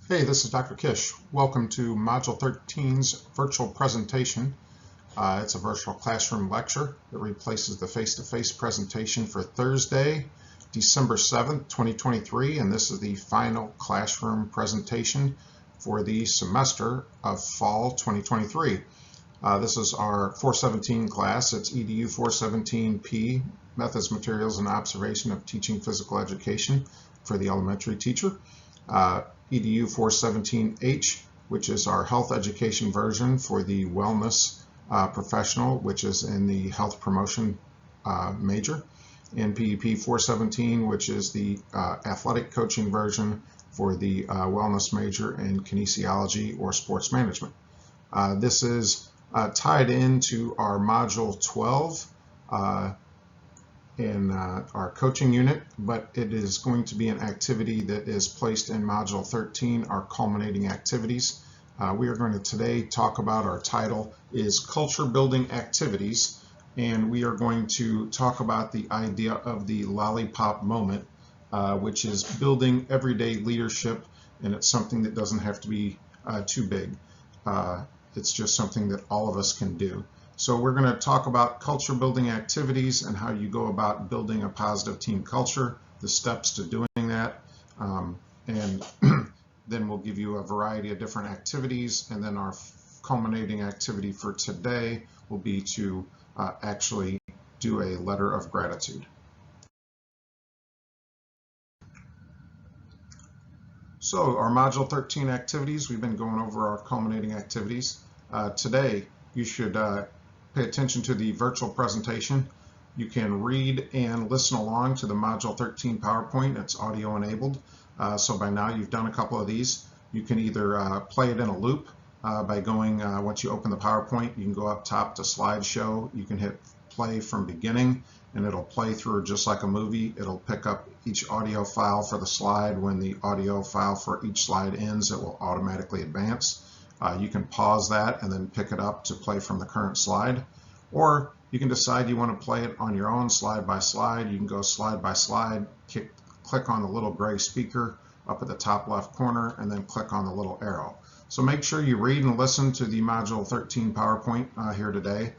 Hey, this is Dr. Kish. Welcome to Module 13's virtual presentation. It's a virtual classroom lecture that replaces the face-to-face presentation for Thursday, December 7th, 2023, and this is the final classroom presentation for the semester of fall 2023. This is our 417 class. It's EDU 417P, Methods, Materials, and Observation of Teaching Physical Education for the elementary teacher. EDU 417H, which is our health education version for the wellness professional, which is in the health promotion major, and PEP 417, which is the athletic coaching version for the wellness major in kinesiology or sports management. This is tied into our module 12 in our coaching unit, but it is going to be an activity that is placed in module 13, our culminating activities. We are going to today talk about, our title is culture building activities, and we are going to talk about the idea of the lollipop moment, which is building everyday leadership, and it's something that doesn't have to be too big. It's just something that all of us can do. So we're going to talk about culture building activities and how you go about building a positive team culture, the steps to doing that, and then we'll give you a variety of different activities, and then our culminating activity for today will be to actually do a letter of gratitude. So our module 13 activities, we've been going over our culminating activities. Today you should pay attention to the virtual presentation. You can read and listen along to the Module 13 PowerPoint. It's audio enabled. So by now you've done a couple of these. You can either play it in a loop by going, once you open the PowerPoint, you can go up top to slideshow. You can hit play from beginning and it'll play through just like a movie. It'll pick up each audio file for the slide. When the audio file for each slide ends, it will automatically advance. You can pause that and then pick it up to play from the current slide, or you can decide you want to play it on your own slide by slide. You can go slide by slide, click on the little gray speaker up at the top left corner, and then click on the little arrow. So make sure you read and listen to the Module 13 PowerPoint here today,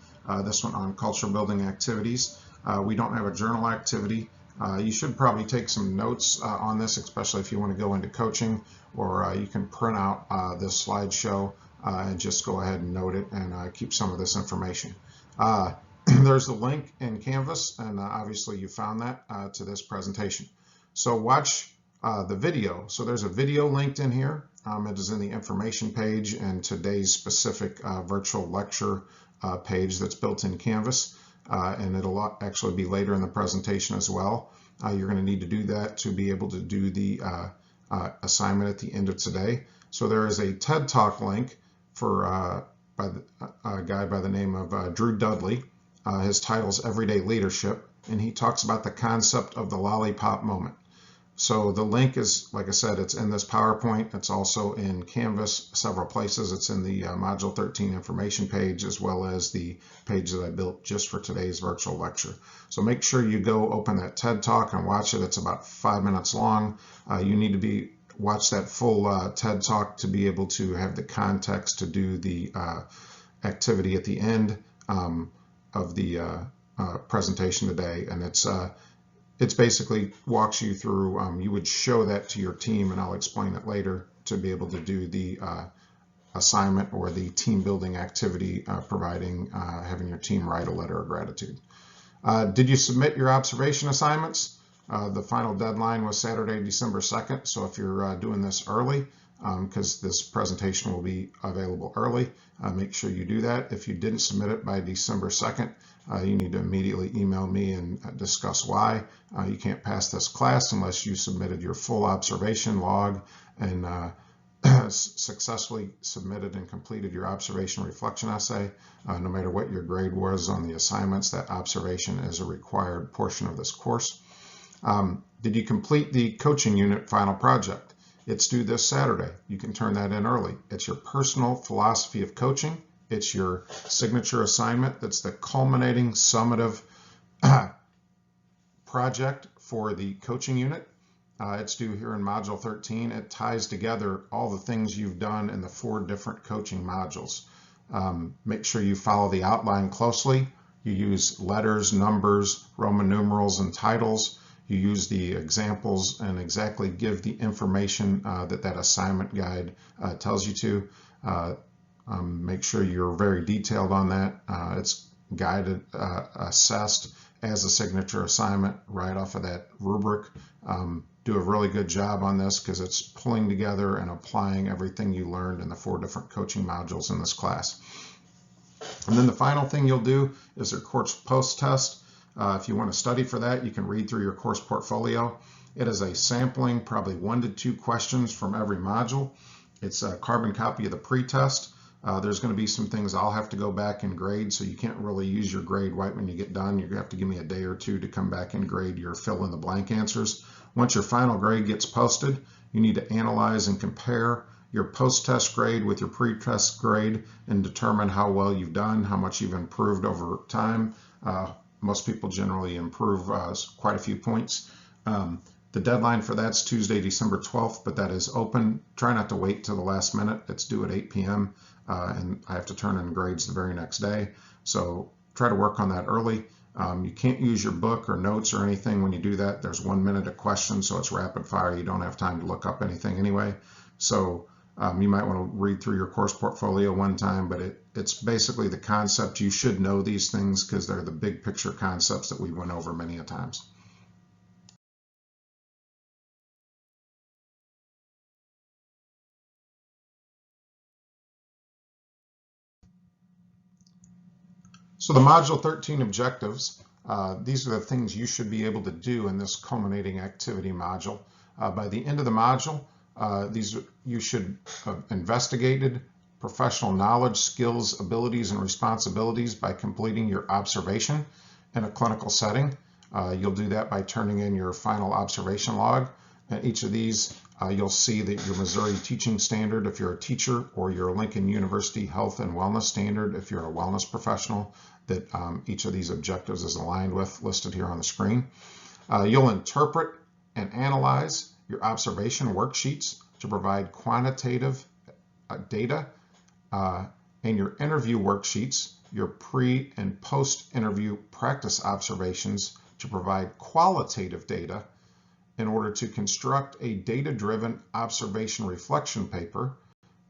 this one on culture building activities. We don't have a journal activity. You should probably take some notes on this, especially if you want to go into coaching, or you can print out this slideshow and just go ahead and note it and keep some of this information. There's the link in Canvas, and obviously you found that to this presentation. So watch the video. So there's a video linked in here. It is in the information page and today's specific virtual lecture page that's built in Canvas. And it'll actually be later in the presentation as well. You're going to need to do that to be able to do the assignment at the end of today. So there is a TED Talk link for a guy by the name of Drew Dudley. His title is Everyday Leadership, and he talks about the concept of the lollipop moment. So the link is, like I said, it's in this PowerPoint. It's also in Canvas several places. It's in the Module 13 information page, as well as the page that I built just for today's virtual lecture. So make sure you go open that TED Talk and watch it. It's about 5 minutes long. You need to watch that full TED Talk to be able to have the context to do the activity at the end of the presentation today. And it's basically walks you through, you would show that to your team, and I'll explain it later, to be able to do the assignment or the team building activity, having your team write a letter of gratitude. Did you submit your observation assignments? The final deadline was Saturday, December 2nd. So if you're doing this early, because this presentation will be available early, make sure you do that. If you didn't submit it by December 2nd, you need to immediately email me and discuss why. You can't pass this class unless you submitted your full observation log and successfully submitted and completed your observation reflection essay. No matter what your grade was on the assignments, that observation is a required portion of this course. Did you complete the coaching unit final project? It's due this Saturday. You can turn that in early. It's your personal philosophy of coaching. It's your signature assignment. That's the culminating summative project for the coaching unit. It's due here in Module 13. It ties together all the things you've done in the 4 different coaching modules. Make sure you follow the outline closely. You use letters, numbers, Roman numerals, and titles. You use the examples and exactly give the information that assignment guide tells you to. Make sure you're very detailed on that. It's guided, assessed as a signature assignment right off of that rubric. Do a really good job on this because it's pulling together and applying everything you learned in the 4 different coaching modules in this class. And then the final thing you'll do is your course post-test. If you want to study for that, you can read through your course portfolio. It is a sampling, probably 1 to 2 questions from every module. It's a carbon copy of the pre-test. There's going to be some things I'll have to go back and grade, so you can't really use your grade right when you get done. You're going to have to give me a day or 2 to come back and grade your fill-in-the-blank answers. Once your final grade gets posted, you need to analyze and compare your post-test grade with your pre-test grade and determine how well you've done, how much you've improved over time. Most people generally improve quite a few points. The deadline for that's Tuesday, December 12th, but that is open. Try not to wait till the last minute. It's due at 8 p.m. And I have to turn in grades the very next day. So try to work on that early. You can't use your book or notes or anything when you do that. There's 1 minute a question, so it's rapid fire. You don't have time to look up anything anyway. So you might want to read through your course portfolio one time, but it's basically the concept. You should know these things because they're the big picture concepts that we went over many a times. So the Module 13 objectives, these are the things you should be able to do in this culminating activity module. By the end of the module, you should have investigated professional knowledge, skills, abilities, and responsibilities by completing your observation in a clinical setting. You'll do that by turning in your final observation log. And each of these, you'll see that your Missouri teaching standard if you're a teacher, or your Lincoln University health and wellness standard if you're a wellness professional, that each of these objectives is aligned with, listed here on the screen. You'll interpret and analyze your observation worksheets to provide quantitative data, and your interview worksheets, your pre and post interview practice observations to provide qualitative data in order to construct a data-driven observation reflection paper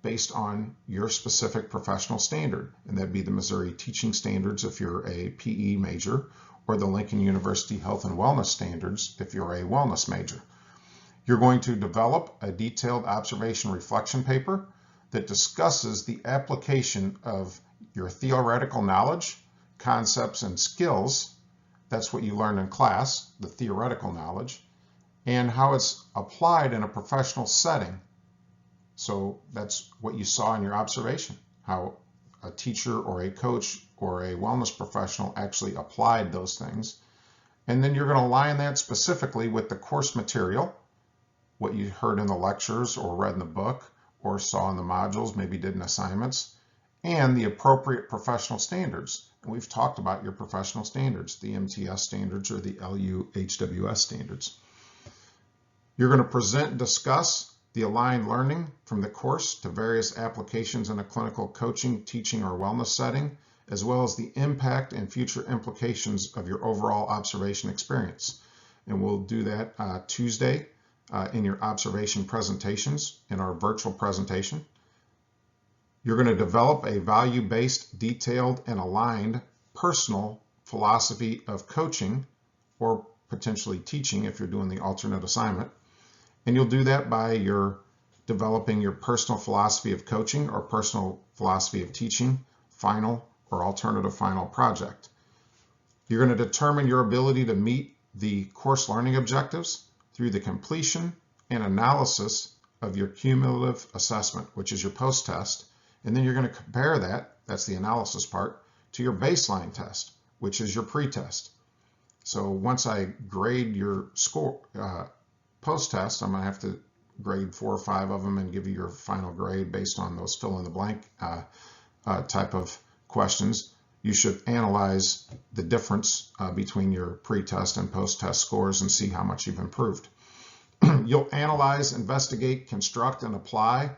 based on your specific professional standard. And that'd be the Missouri teaching standards if you're a PE major, or the Lincoln University health and wellness standards if you're a wellness major. You're going to develop a detailed observation reflection paper that discusses the application of your theoretical knowledge, concepts, and skills. That's what you learned in class, the theoretical knowledge, and how it's applied in a professional setting. So that's what you saw in your observation, how a teacher or a coach or a wellness professional actually applied those things. And then you're going to align that specifically with the course material, what you heard in the lectures or read in the book or saw in the modules, maybe did in assignments, and the appropriate professional standards. And we've talked about your professional standards, the MTS standards or the LUHWS standards. You're going to present and discuss the aligned learning from the course to various applications in a clinical coaching, teaching, or wellness setting, as well as the impact and future implications of your overall observation experience. And we'll do that Tuesday in your observation presentations in our virtual presentation. You're going to develop a value-based, detailed, and aligned personal philosophy of coaching, or potentially teaching if you're doing the alternate assignment. And you'll do that by developing your personal philosophy of coaching or personal philosophy of teaching, final or alternative final project. You're going to determine your ability to meet the course learning objectives through the completion and analysis of your cumulative assessment, which is your post-test. And then you're going to compare that, that's the analysis part, to your baseline test, which is your pre-test. So once I grade your score, post-test, I'm going to have to grade 4 or 5 of them and give you your final grade based on those fill-in-the-blank type of questions. You should analyze the difference between your pre-test and post-test scores and see how much you've improved. You'll analyze, investigate, construct, and apply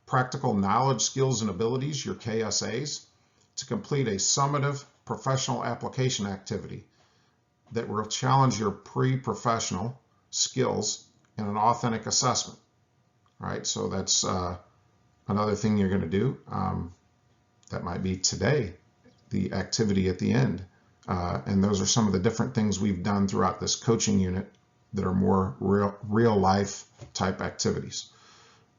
practical knowledge, skills, and abilities, your KSAs, to complete a summative professional application activity that will challenge your pre-professional skills in an authentic assessment. All right, so that's another thing you're going to do. That might be today, the activity at the end. And those are some of the different things we've done throughout this coaching unit that are more real life type activities.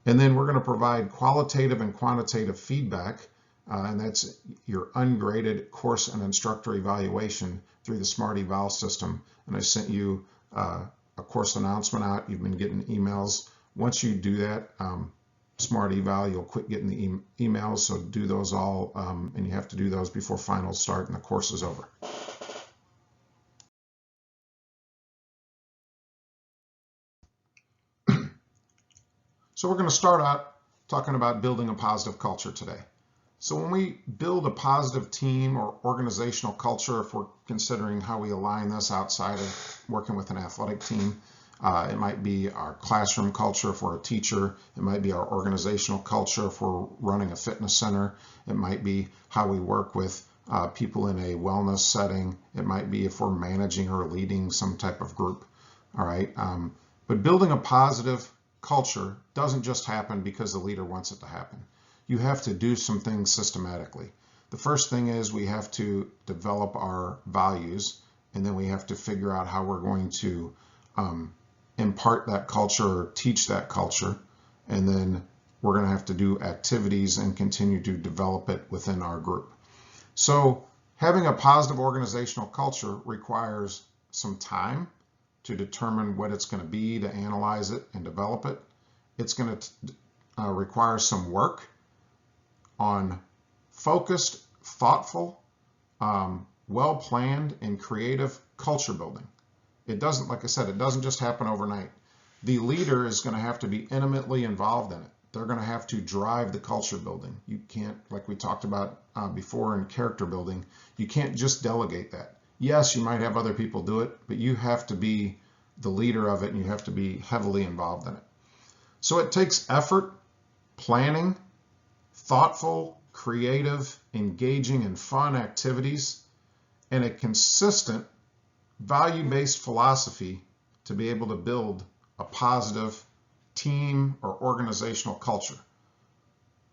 And then we're going to provide qualitative and quantitative feedback, and that's your ungraded course and instructor evaluation through the Smart Eval system. And I sent you a course announcement out. You've been getting emails. Once you do that, Smart Eval, you'll quit getting the emails, so do those all, and you have to do those before finals start and the course is over. So we're going to start out talking about building a positive culture today. So when we build a positive team or organizational culture, if we're considering how we align this outside of working with an athletic team, it might be our classroom culture if we're a teacher. It might be our organizational culture if we're running a fitness center. It might be how we work with people in a wellness setting. It might be if we're managing or leading some type of group. All right. But building a positive culture doesn't just happen because the leader wants it to happen. You have to do some things systematically. The first thing is we have to develop our values, and then we have to figure out how we're going to impart that culture or teach that culture, and then we're going to have to do activities and continue to develop it within our group. So having a positive organizational culture requires some time to determine what it's going to be, to analyze it and develop it. It's going to require some work on focused, thoughtful, well-planned, and creative culture building. It doesn't, like I said, it doesn't just happen overnight. The leader is going to have to be intimately involved in it. They're going to have to drive the culture building. You can't, like we talked about before in character building, you can't just delegate that. Yes, you might have other people do it, but you have to be the leader of it and you have to be heavily involved in it. So it takes effort, planning, thoughtful, creative, engaging, and fun activities, and a consistent value-based philosophy to be able to build a positive team or organizational culture,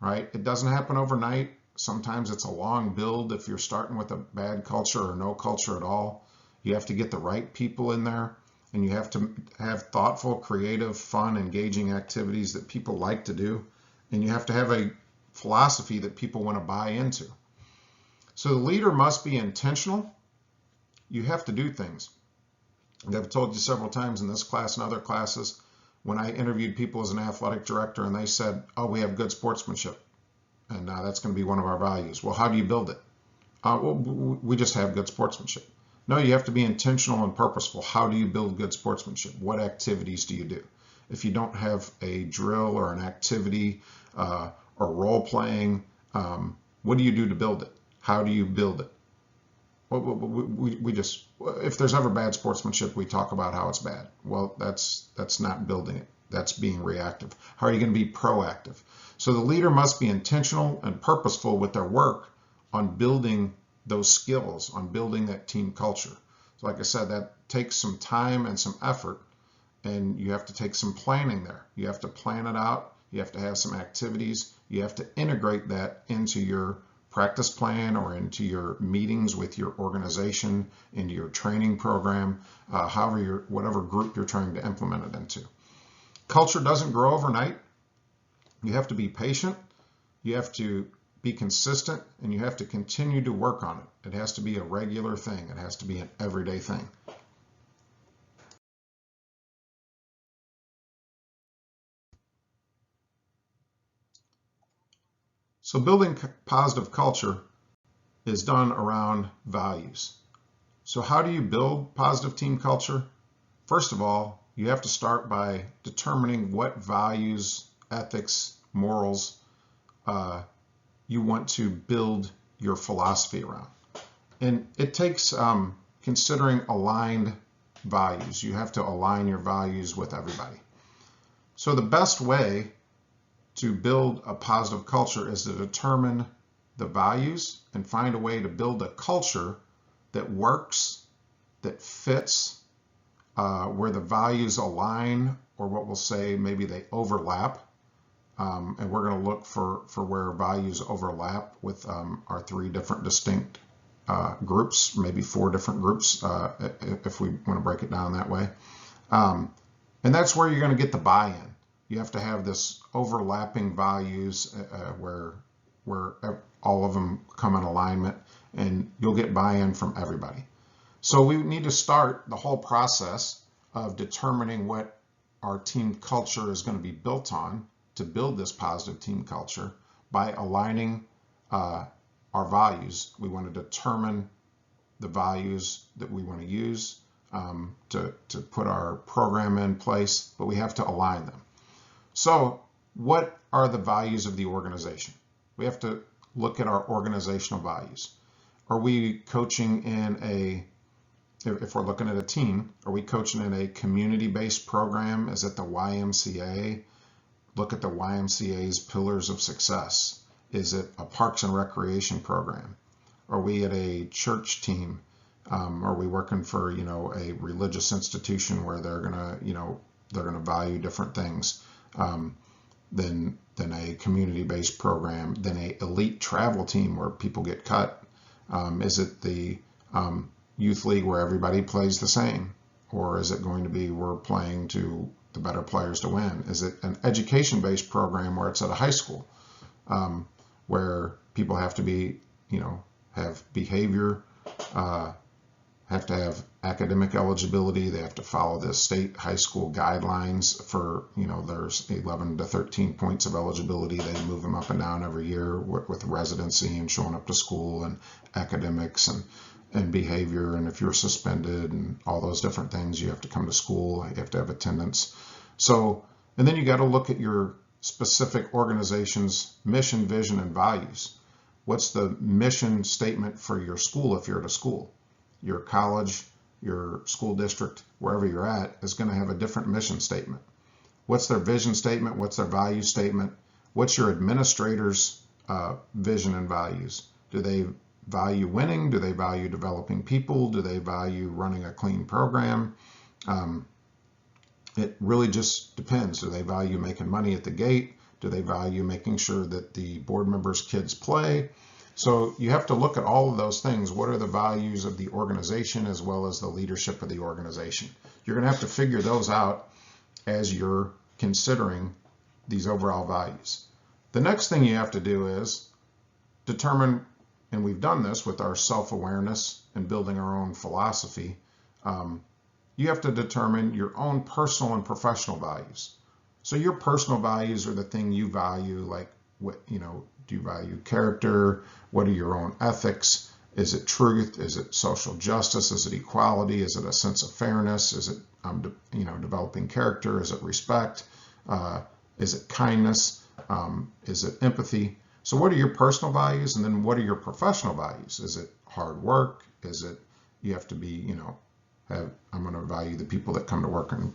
right? It doesn't happen overnight. Sometimes it's a long build. If you're starting with a bad culture or no culture at all, you have to get the right people in there, and you have to have thoughtful, creative, fun, engaging activities that people like to do, and you have to have a philosophy that people want to buy into. So the leader must be intentional. You have to do things. And I've told you several times in this class and other classes, when I interviewed people as an athletic director and they said, oh, we have good sportsmanship, and that's going to be one of our values. Well, how do you build it? Well, we just have good sportsmanship. No, you have to be intentional and purposeful. How do you build good sportsmanship? What activities do you do? If you don't have a drill or an activity or role playing, what do you do to build it? How do you build it? We just, if there's ever bad sportsmanship, we talk about how it's bad. Well, that's not building it. That's being reactive. How are you going to be proactive? So the leader must be intentional and purposeful with their work on building those skills, on building that team culture. So like I said, that takes some time and some effort, and you have to take some planning there. You have to plan it out. You have to have some activities. You have to integrate that into your practice plan or into your meetings with your organization, into your training program, whatever group you're trying to implement it into. Culture doesn't grow overnight. You have to be patient. You have to be consistent, and you have to continue to work on it. It has to be a regular thing. It has to be an everyday thing. So building positive culture is done around values. So how do you build positive team culture? First of all, you have to start by determining what values, ethics, morals you want to build your philosophy around. And it takes considering aligned values. You have to align your values with everybody. So the best way to build a positive culture is to determine the values and find a way to build a culture that works, that fits, where the values align, or what we'll say maybe they overlap. And we're going to look for where values overlap with our 3 different distinct groups, maybe 4 different groups, if we want to break it down that way. And that's where you're going to get the buy-in. You have to have this overlapping values where all of them come in alignment, and you'll get buy-in from everybody. So we need to start the whole process of determining what our team culture is going to be built on to build this positive team culture by aligning our values. We want to determine the values that we want to use to put our program in place, but we have to align them. So what are the values of the organization? We have to look at our organizational values. Are we coaching in if we're looking at a team, are we coaching in a community-based program? Is it the YMCA? Look at the YMCA's pillars of success. Is it a parks and recreation program? Are we at a church team? Are we working for, a religious institution where they're gonna value different things than a community-based program, than a elite travel team where people get cut? Is it the youth league where everybody plays the same? Or is it going to be we're playing to the better players to win? Is it an education-based program where it's at a high school where people have to be, have behavior, have to have academic eligibility, they have to follow the state high school guidelines for, there's 11 to 13 points of eligibility. They move them up and down every year with residency and showing up to school and academics and behavior. And if you're suspended and all those different things, you have to come to school, you have to have attendance. So, and then you got to look at your specific organization's mission, vision, and values. What's the mission statement for your school if you're at a school? Your college, your school district, wherever you're at, is going to have a different mission statement. What's their vision statement? What's their value statement? What's your administrator's vision and values? Do they value winning? Do they value developing people? Do they value running a clean program? It really just depends. Do they value making money at the gate? Do they value making sure that the board members' kids play? So you have to look at all of those things. What are the values of the organization as well as the leadership of the organization? You're going to have to figure those out as you're considering these overall values. The next thing you have to do is determine, and we've done this with our self-awareness and building our own philosophy, you have to determine your own personal and professional values. So your personal values are the thing you value, like what, do you value character? What are your own ethics? Is it truth? Is it social justice? Is it equality? Is it a sense of fairness? Is it, developing character? Is it respect? Is it kindness? Is it empathy? So what are your personal values? And then what are your professional values? Is it hard work? Is it, you have to be, I'm going to value the people that come to work and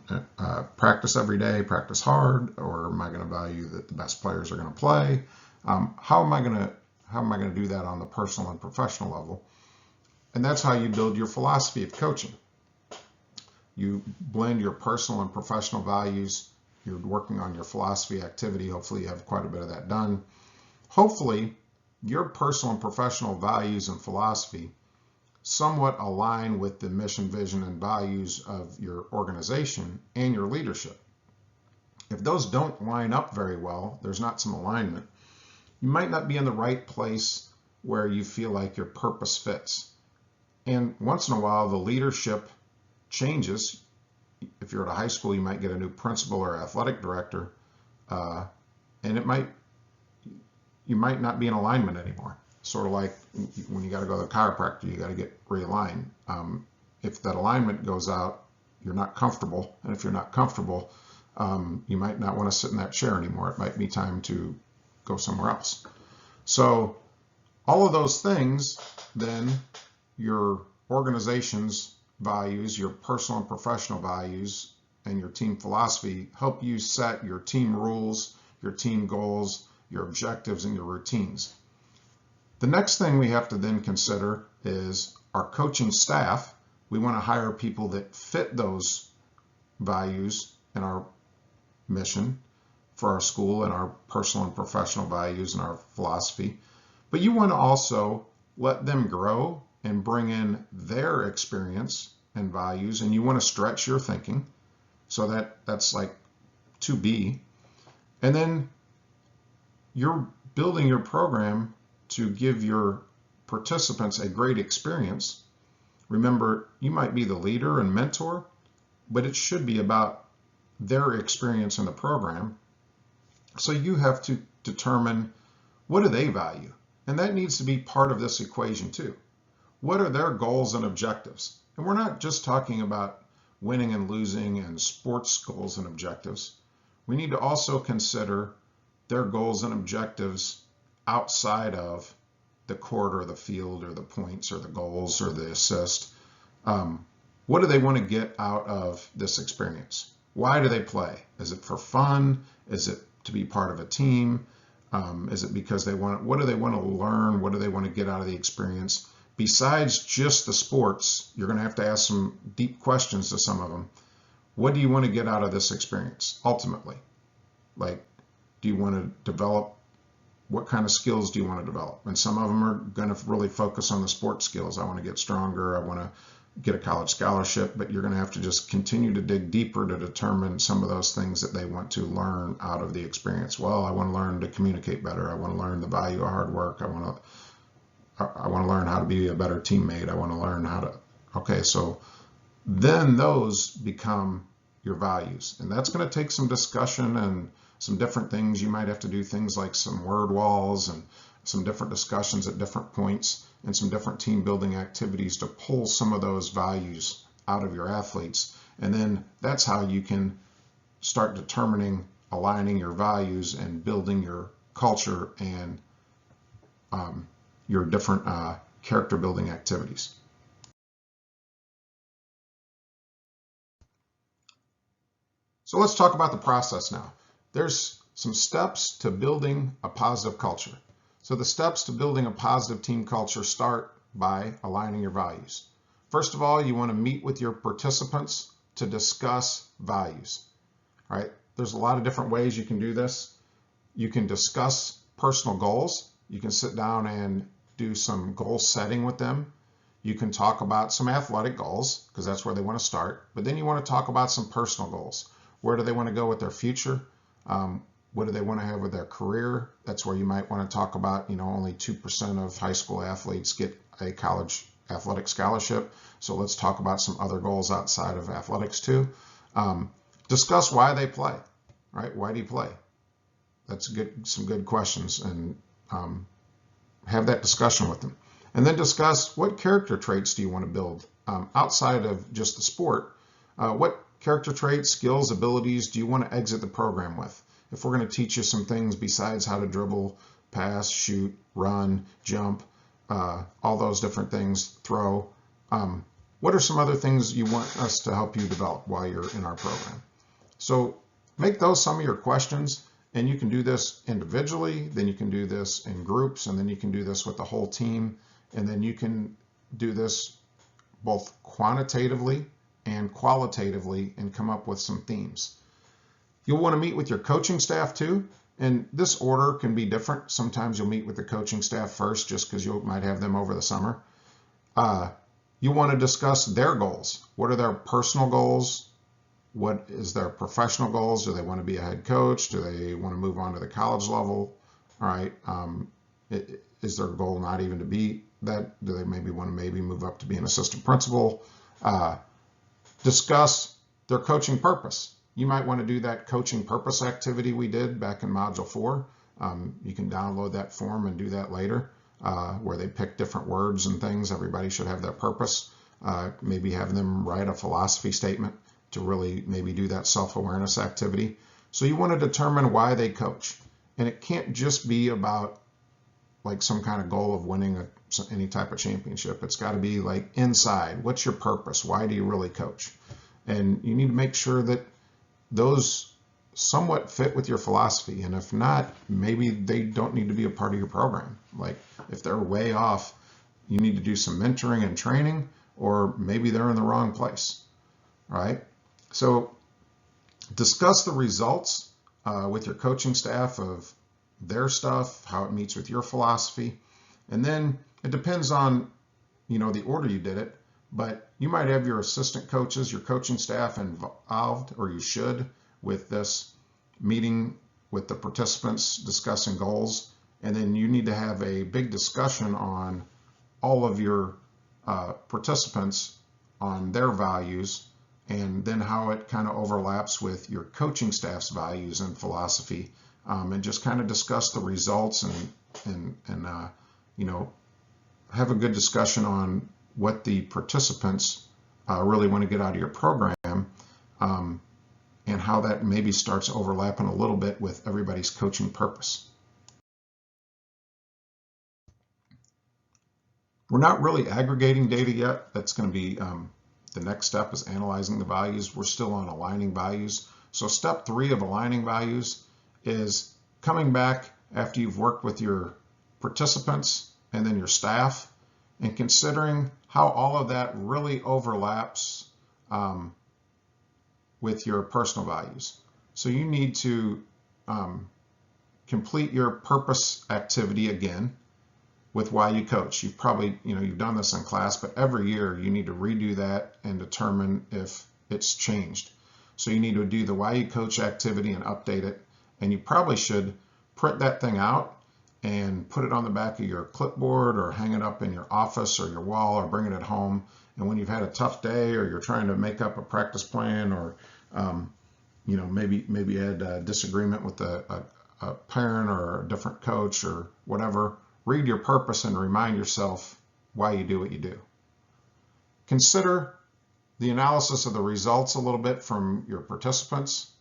practice every day, practice hard, or am I going to value that the best players are going to play? How am I going to do that on the personal and professional level? And that's how you build your philosophy of coaching. You blend your personal and professional values. You're working on your philosophy activity. Hopefully you have quite a bit of that done. Hopefully your personal and professional values and philosophy somewhat align with the mission, vision, and values of your organization and your leadership. If those don't line up very well, there's not some alignment, you might not be in the right place where you feel like your purpose fits. And once in a while, the leadership changes. If you're at a high school, you might get a new principal or athletic director, and you might not be in alignment anymore. Sort of like when you got to go to the chiropractor, you got to get realigned. If that alignment goes out, you're not comfortable. And if you're not comfortable, you might not want to sit in that chair anymore. It might be time to go somewhere else. So all of those things, then your organization's values, your personal and professional values, and your team philosophy help you set your team rules, your team goals, your objectives, and your routines. The next thing we have to then consider is our coaching staff. We want to hire people that fit those values and our mission for our school and our personal and professional values and our philosophy. But you want to also let them grow and bring in their experience and values, and you want to stretch your thinking. So that's like 2B. And then you're building your program to give your participants a great experience. Remember, you might be the leader and mentor, but it should be about their experience in the program. So you have to determine, what do they value? And that needs to be part of this equation too. What are their goals and objectives? And we're not just talking about winning and losing and sports goals and objectives. We need to also consider their goals and objectives outside of the court or the field or the points or the goals or the assist. What do they want to get out of this experience? Why do they play? Is it for fun? Is it to be part of a team? Is it because what do they want to learn? What do they want to get out of the experience? Besides just the sports, you're going to have to ask some deep questions to some of them. What do you want to get out of this experience ultimately? Like, do you want to develop, what kind of skills do you want to develop? And some of them are going to really focus on the sports skills. I want to get stronger. I want to get a college scholarship, but you're going to have to just continue to dig deeper to determine some of those things that they want to learn out of the experience. Well, I want to learn to communicate better. I want to learn the value of hard work. I want to learn how to be a better teammate. I want to learn how to, okay, so then those become your values. And that's going to take some discussion and some different things. You might have to do things like some word walls and some different discussions at different points and some different team building activities to pull some of those values out of your athletes. And then that's how you can start determining, aligning your values and building your culture and your different character building activities. So let's talk about the process now. There's some steps to building a positive culture. So the steps to building a positive team culture start by aligning your values. First of all, you want to meet with your participants to discuss values. All right? There's a lot of different ways you can do this. You can discuss personal goals. You can sit down and do some goal setting with them. You can talk about some athletic goals, because that's where they want to start. But then you want to talk about some personal goals. Where do they want to go with their future? What do they want to have with their career? That's where you might want to talk about, only 2% of high school athletes get a college athletic scholarship. So let's talk about some other goals outside of athletics too. Discuss why they play, right? Why do you play? That's some good questions, and have that discussion with them. And then discuss, what character traits do you want to build outside of just the sport? What character traits, skills, abilities do you want to exit the program with? If we're going to teach you some things besides how to dribble, pass, shoot, run, jump, all those different things, throw, what are some other things you want us to help you develop while you're in our program? So make those some of your questions, and you can do this individually, then you can do this in groups, and then you can do this with the whole team, and then you can do this both quantitatively and qualitatively and come up with some themes. You'll want to meet with your coaching staff too, and this order can be different. Sometimes you'll meet with the coaching staff first just because you might have them over the summer. You want to discuss their goals. What are their personal goals? What is their professional goals? Do they want to be a head coach? Do they want to move on to the college level? All right. Is their goal not even to be that? Do they maybe want to move up to be an assistant principal? Discuss their coaching purpose. You might want to do that coaching purpose activity we did back in Module 4. You can download that form and do that later, where they pick different words and things. Everybody should have their purpose. Maybe have them write a philosophy statement to really maybe do that self-awareness activity. So you want to determine why they coach. And it can't just be about like some kind of goal of winning any type of championship. It's got to be like inside. What's your purpose? Why do you really coach? And you need to make sure that those somewhat fit with your philosophy. And if not, maybe they don't need to be a part of your program. Like if they're way off, you need to do some mentoring and training, or maybe they're in the wrong place. All right. So discuss the results with your coaching staff of their stuff, how it meets with your philosophy. And then it depends on, the order you did it, but you might have your assistant coaches, your coaching staff involved, or you should, with this meeting with the participants discussing goals. And then you need to have a big discussion on all of your participants on their values, and then how it kind of overlaps with your coaching staff's values and philosophy, and just kind of discuss the results and have a good discussion on what the participants really want to get out of your program, and how that maybe starts overlapping a little bit with everybody's coaching purpose. We're not really aggregating data yet. That's going to be the next step, is analyzing the values. We're still on aligning values. So step 3 of aligning values is coming back after you've worked with your participants and then your staff, and considering how all of that really overlaps with your personal values. So you need to complete your purpose activity again with why you coach. You've probably, you've done this in class, but every year you need to redo that and determine if it's changed. So you need to do the why you coach activity and update it. And you probably should print that thing out and put it on the back of your clipboard, or hang it up in your office or your wall, or bring it at home. And when you've had a tough day, or you're trying to make up a practice plan, or maybe you had a disagreement with a parent or a different coach or whatever, read your purpose and remind yourself why you do what you do. Consider the analysis of the results a little bit from your participants.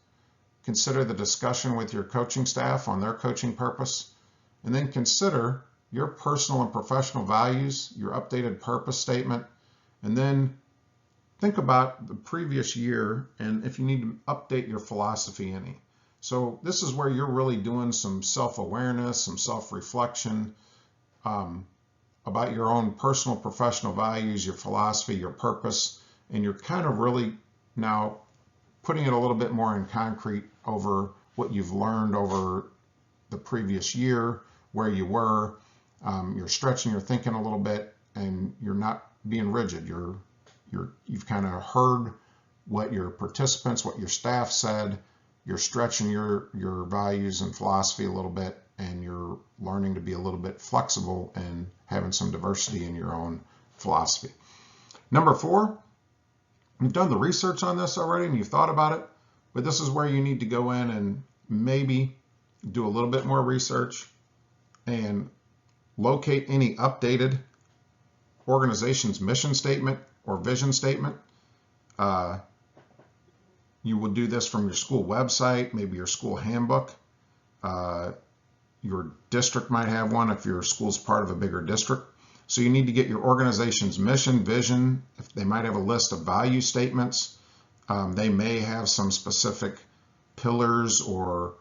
Consider the discussion with your coaching staff on their coaching purpose. And then consider your personal and professional values, your updated purpose statement, and then think about the previous year and if you need to update your philosophy any. So this is where you're really doing some self-awareness, some self-reflection about your own personal, professional values, your philosophy, your purpose, and you're kind of really now putting it a little bit more in concrete over what you've learned over the previous year, where you were. You're stretching your thinking a little bit, and you're not being rigid. You've kind of heard what your participants, what your staff said. You're stretching your values and philosophy a little bit, and you're learning to be a little bit flexible and having some diversity in your own philosophy. Number 4, you've done the research on this already and you've thought about it, but this is where you need to go in and maybe do a little bit more research and locate any updated organization's mission statement or vision statement. You will do this from your school website, maybe your school handbook. Your district might have one if your school's part of a bigger district. So you need to get your organization's mission, vision. If they might have a list of value statements. They may have some specific pillars or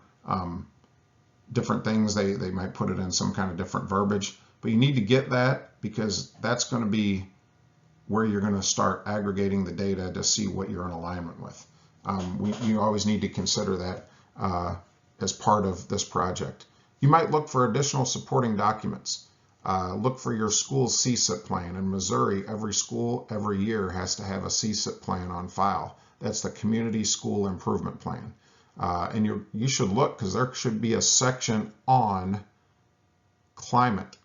different things. They might put it in some kind of different verbiage. But you need to get that, because that's going to be where you're going to start aggregating the data to see what you're in alignment with. You always need to consider that as part of this project. You might look for additional supporting documents. Look for your school's CSIP plan. In Missouri, every school every year has to have a CSIP plan on file. That's the Community School Improvement Plan. And you should look, because there should be a section on climate.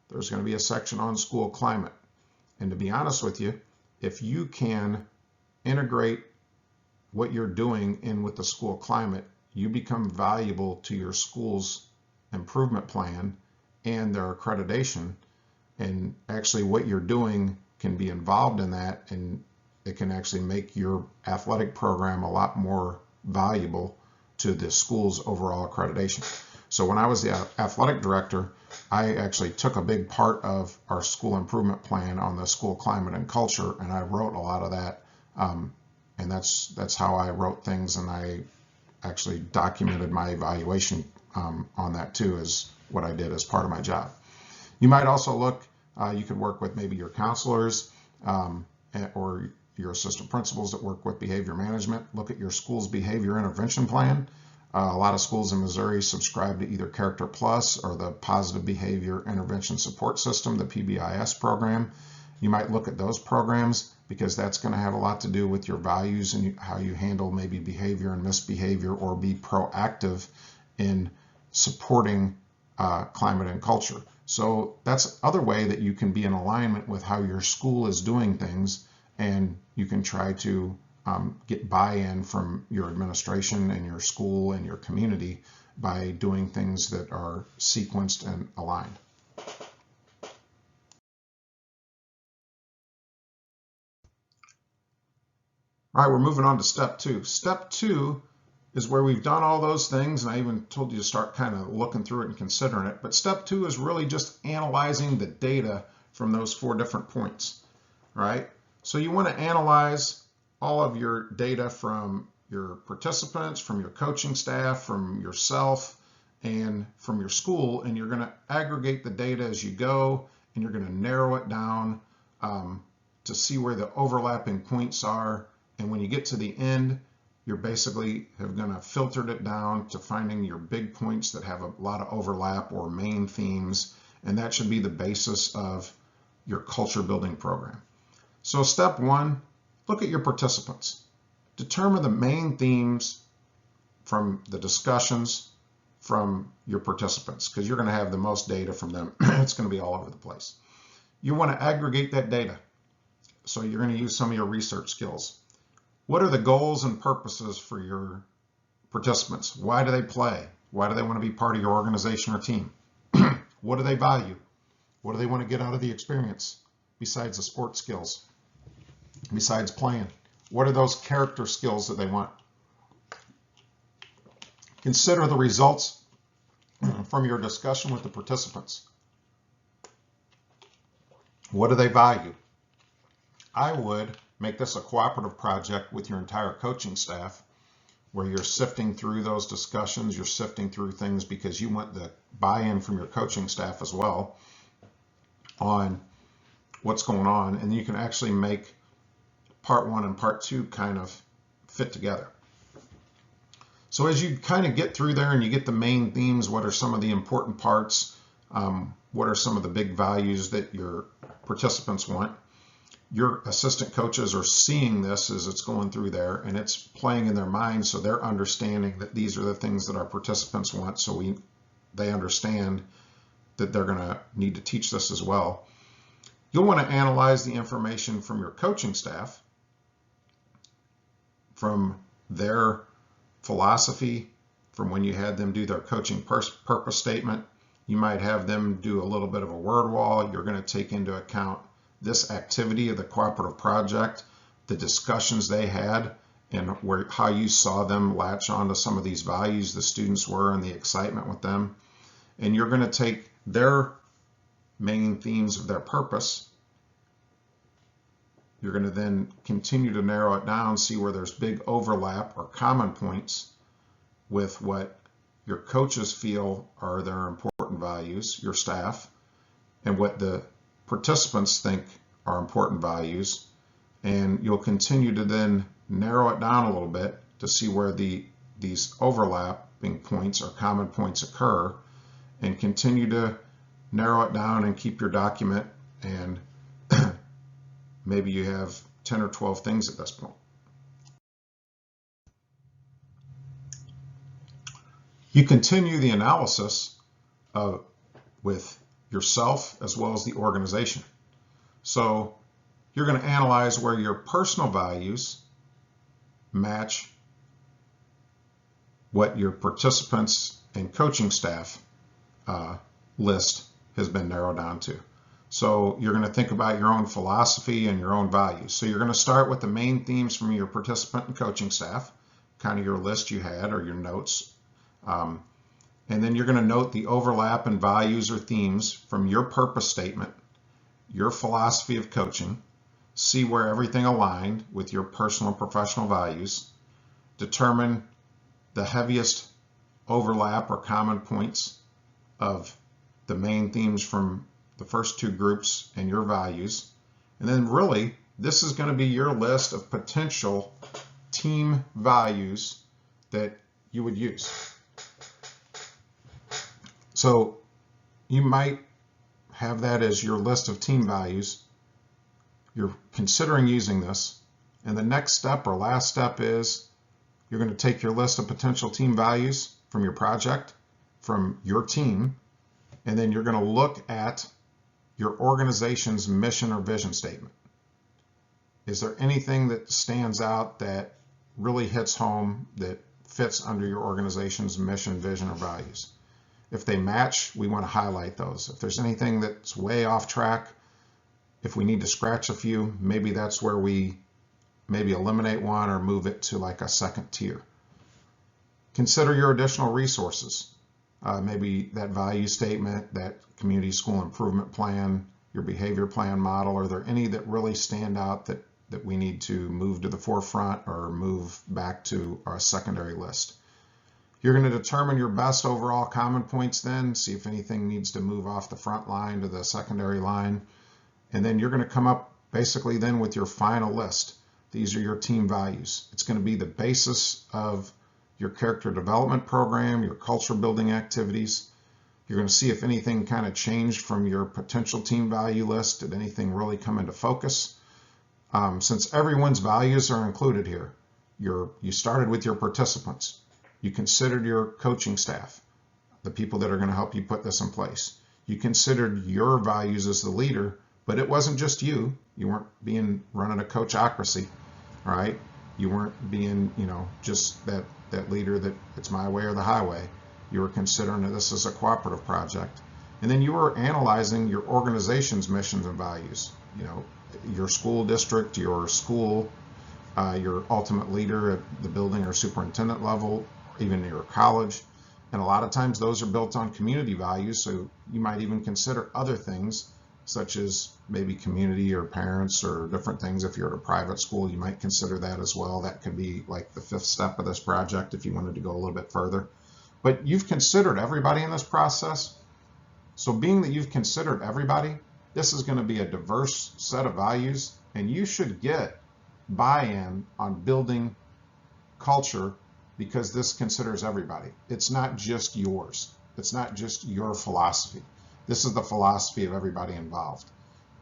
There's going to be a section on school climate. And to be honest with you, if you can integrate what you're doing in with the school climate, you become valuable to your school's improvement plan and their accreditation. And actually what you're doing can be involved in that, and it can actually make your athletic program a lot more valuable to the school's overall accreditation. So when I was the athletic director, I actually took a big part of our school improvement plan on the school climate and culture, and I wrote a lot of that. And that's how I wrote things, and I actually documented my evaluation on that too, is what I did as part of my job. You might also look, you could work with maybe your counselors or your assistant principals that work with behavior management. Look at your school's behavior intervention plan. A lot of schools in Missouri subscribe to either Character Plus or the Positive Behavior Intervention Support System, the PBIS program. You might look at those programs because that's going to have a lot to do with your values and how you handle maybe behavior and misbehavior, or be proactive in supporting climate and culture. So that's other way that you can be in alignment with how your school is doing things, and you can try to get buy-in from your administration and your school and your community by doing things that are sequenced and aligned. All right, we're moving on to step 2. Step 2 is where we've done all those things, and I even told you to start kind of looking through it and considering it. But step 2 is really just analyzing the data from those 4 different points, right? So you want to analyze all of your data from your participants, from your coaching staff, from yourself, and from your school, and you're going to aggregate the data as you go, and you're going to narrow it down to see where the overlapping points are. And when you get to the end, you're basically going to filtered it down to finding your big points that have a lot of overlap or main themes, and that should be the basis of your culture building program. So step 1, look at your participants. Determine the main themes from the discussions from your participants, because you're going to have the most data from them. It's going to be all over the place. You want to aggregate that data. So you're going to use some of your research skills. What are the goals and purposes for your participants? Why do they play? Why do they want to be part of your organization or team? What do they value? What do they want to get out of the experience besides the sports skills? Besides playing? What are those character skills that they want? Consider the results from your discussion with the participants. What do they value? I would make this a cooperative project with your entire coaching staff, where you're sifting through those discussions, you're sifting through things because you want the buy-in from your coaching staff as well on what's going on, and you can actually make part 1 and part 2 kind of fit together. So as you kind of get through there and you get the main themes, what are some of the important parts, what are some of the big values that your participants want, your assistant coaches are seeing this as it's going through there, and it's playing in their minds, so they're understanding that these are the things that our participants want, so they understand that they're going to need to teach this as well. You'll want to analyze the information from your coaching staff, from their philosophy, from when you had them do their coaching purpose statement. You might have them do a little bit of a word wall. You're going to take into account this activity of the cooperative project, the discussions they had, and how you saw them latch onto some of these values the students were, and the excitement with them. And you're going to take their main themes of their purpose. You're going to then continue to narrow it down, see where there's big overlap or common points with what your coaches feel are their important values, your staff, and what the participants think are important values, and you'll continue to then narrow it down a little bit to see where these overlapping points or common points occur, and continue to narrow it down and keep your document, and maybe you have 10 or 12 things at this point. You continue the analysis with yourself as well as the organization. So you're going to analyze where your personal values match what your participants and coaching staff list has been narrowed down to. So you're going to think about your own philosophy and your own values. So you're going to start with the main themes from your participant and coaching staff, kind of your list you had or your notes. And And then you're going to note the overlap in values or themes from your purpose statement, your philosophy of coaching, see where everything aligned with your personal and professional values, determine the heaviest overlap or common points of the main themes from the first two groups and your values. And then really, this is going to be your list of potential team values that you would use. So you might have that as your list of team values. You're considering using this. And the next step or last step is you're going to take your list of potential team values from your project, from your team, and then you're going to look at your organization's mission or vision statement. Is there anything that stands out that really hits home, that fits under your organization's mission, vision, or values? If they match, we want to highlight those. If there's anything that's way off track, if we need to scratch a few, maybe that's where we maybe eliminate one or move it to like a second tier. Consider your additional resources. Maybe that value statement, that community school improvement plan, your behavior plan model. Are there any that really stand out that we need to move to the forefront or move back to our secondary list? You're going to determine your best overall common points then, see if anything needs to move off the front line to the secondary line. And then you're going to come up basically then with your final list. These are your team values. It's going to be the basis of your character development program, your culture building activities. You're going to see if anything kind of changed from your potential team value list. Did anything really come into focus? Since everyone's values are included here, you started with your participants. You considered your coaching staff, the people that are going to help you put this in place. You considered your values as the leader, but it wasn't just you. You weren't running a coachocracy, right? You weren't being, just that leader that it's my way or the highway. You were considering that this is a cooperative project. And then you were analyzing your organization's missions and values, your school district, your school, your ultimate leader at the building or superintendent level, even your college. And a lot of times those are built on community values, so you might even consider other things such as maybe community or parents or different things. If you're at a private school, you might consider that as well. That could be like the fifth step of this project if you wanted to go a little bit further. But you've considered everybody in this process. So being that you've considered everybody, this is going to be a diverse set of values, and you should get buy-in on building culture because this considers everybody. It's not just yours. It's not just your philosophy. This is the philosophy of everybody involved.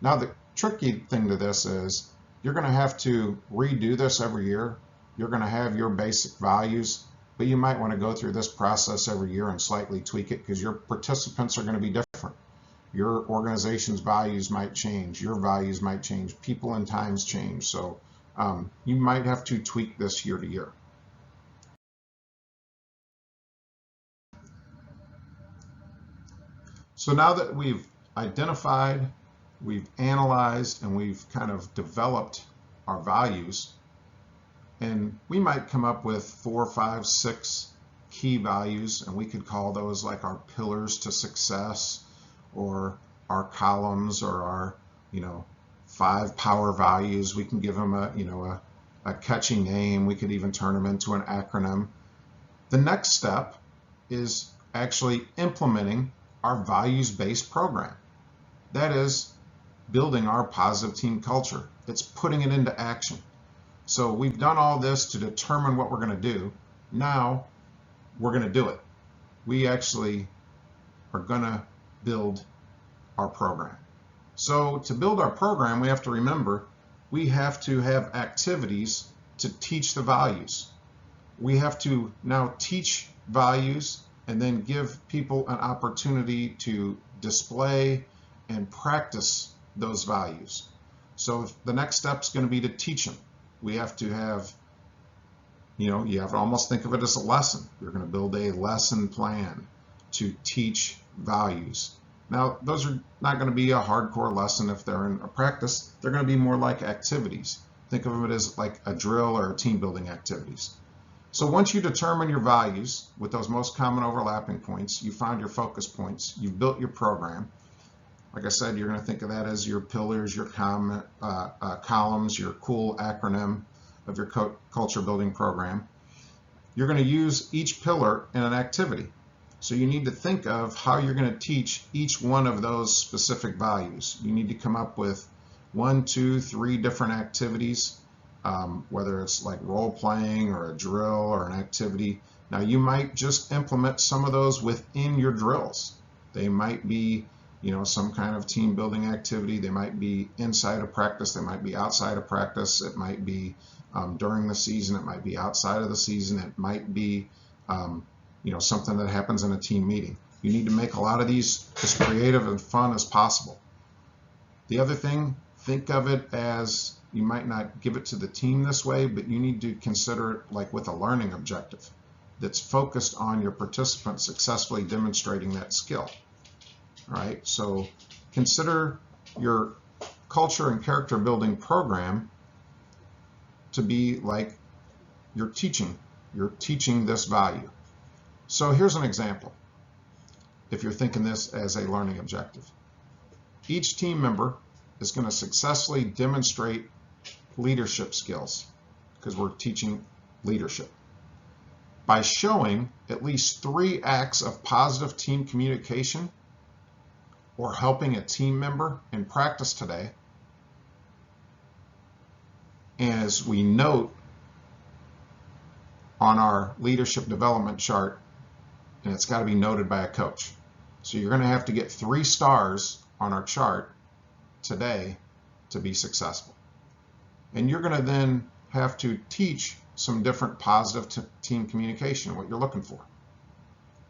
Now, the tricky thing to this is you're going to have to redo this every year. You're going to have your basic values, but you might want to go through this process every year and slightly tweak it because your participants are going to be different. Your organization's values might change. Your values might change. People and times change. So you might have to tweak this year to year. So now that we've identified, we've analyzed, and we've kind of developed our values, and we might come up with 4, 5, 6 key values, and we could call those like our pillars to success or our columns or our 5 power values. We can give them a catchy name. We could even turn them into an acronym. The next step is actually implementing our values-based program. That is building our positive team culture. It's putting it into action. So we've done all this to determine what we're going to do. Now we're going to do it. We actually are going to build our program. So to build our program, we have to remember we have to have activities to teach the values. We have to now teach values and then give people an opportunity to display and practice those values. So the next step is going to be to teach them. We have to have, you have to almost think of it as a lesson. You're going to build a lesson plan to teach values. Now, those are not going to be a hardcore lesson if they're in a practice. They're going to be more like activities. Think of it as like a drill or a team building activities. So once you determine your values with those most common overlapping points, you found your focus points, you've built your program. Like I said, you're going to think of that as your pillars, your columns, your cool acronym of your culture building program. You're going to use each pillar in an activity. So you need to think of how you're going to teach each one of those specific values. You need to come up with 1, 2, 3 different activities, whether it's like role playing or a drill or an activity. Now you might just implement some of those within your drills. They might be, some kind of team building activity. They might be inside of practice. They might be outside of practice. It might be during the season. It might be outside of the season. It might be, something that happens in a team meeting. You need to make a lot of these as creative and fun as possible. The other thing, think of it as, you might not give it to the team this way, but you need to consider it like with a learning objective that's focused on your participants successfully demonstrating that skill. All right, so consider your culture and character building program to be like you're teaching this value. So here's an example. If you're thinking this as a learning objective, each team member is going to successfully demonstrate leadership skills, because we're teaching leadership, by showing at least 3 acts of positive team communication or helping a team member in practice today. And as we note on our leadership development chart, and it's got to be noted by a coach. So you're going to have to get 3 stars on our chart today to be successful. And you're going to then have to teach some different positive team communication, what you're looking for.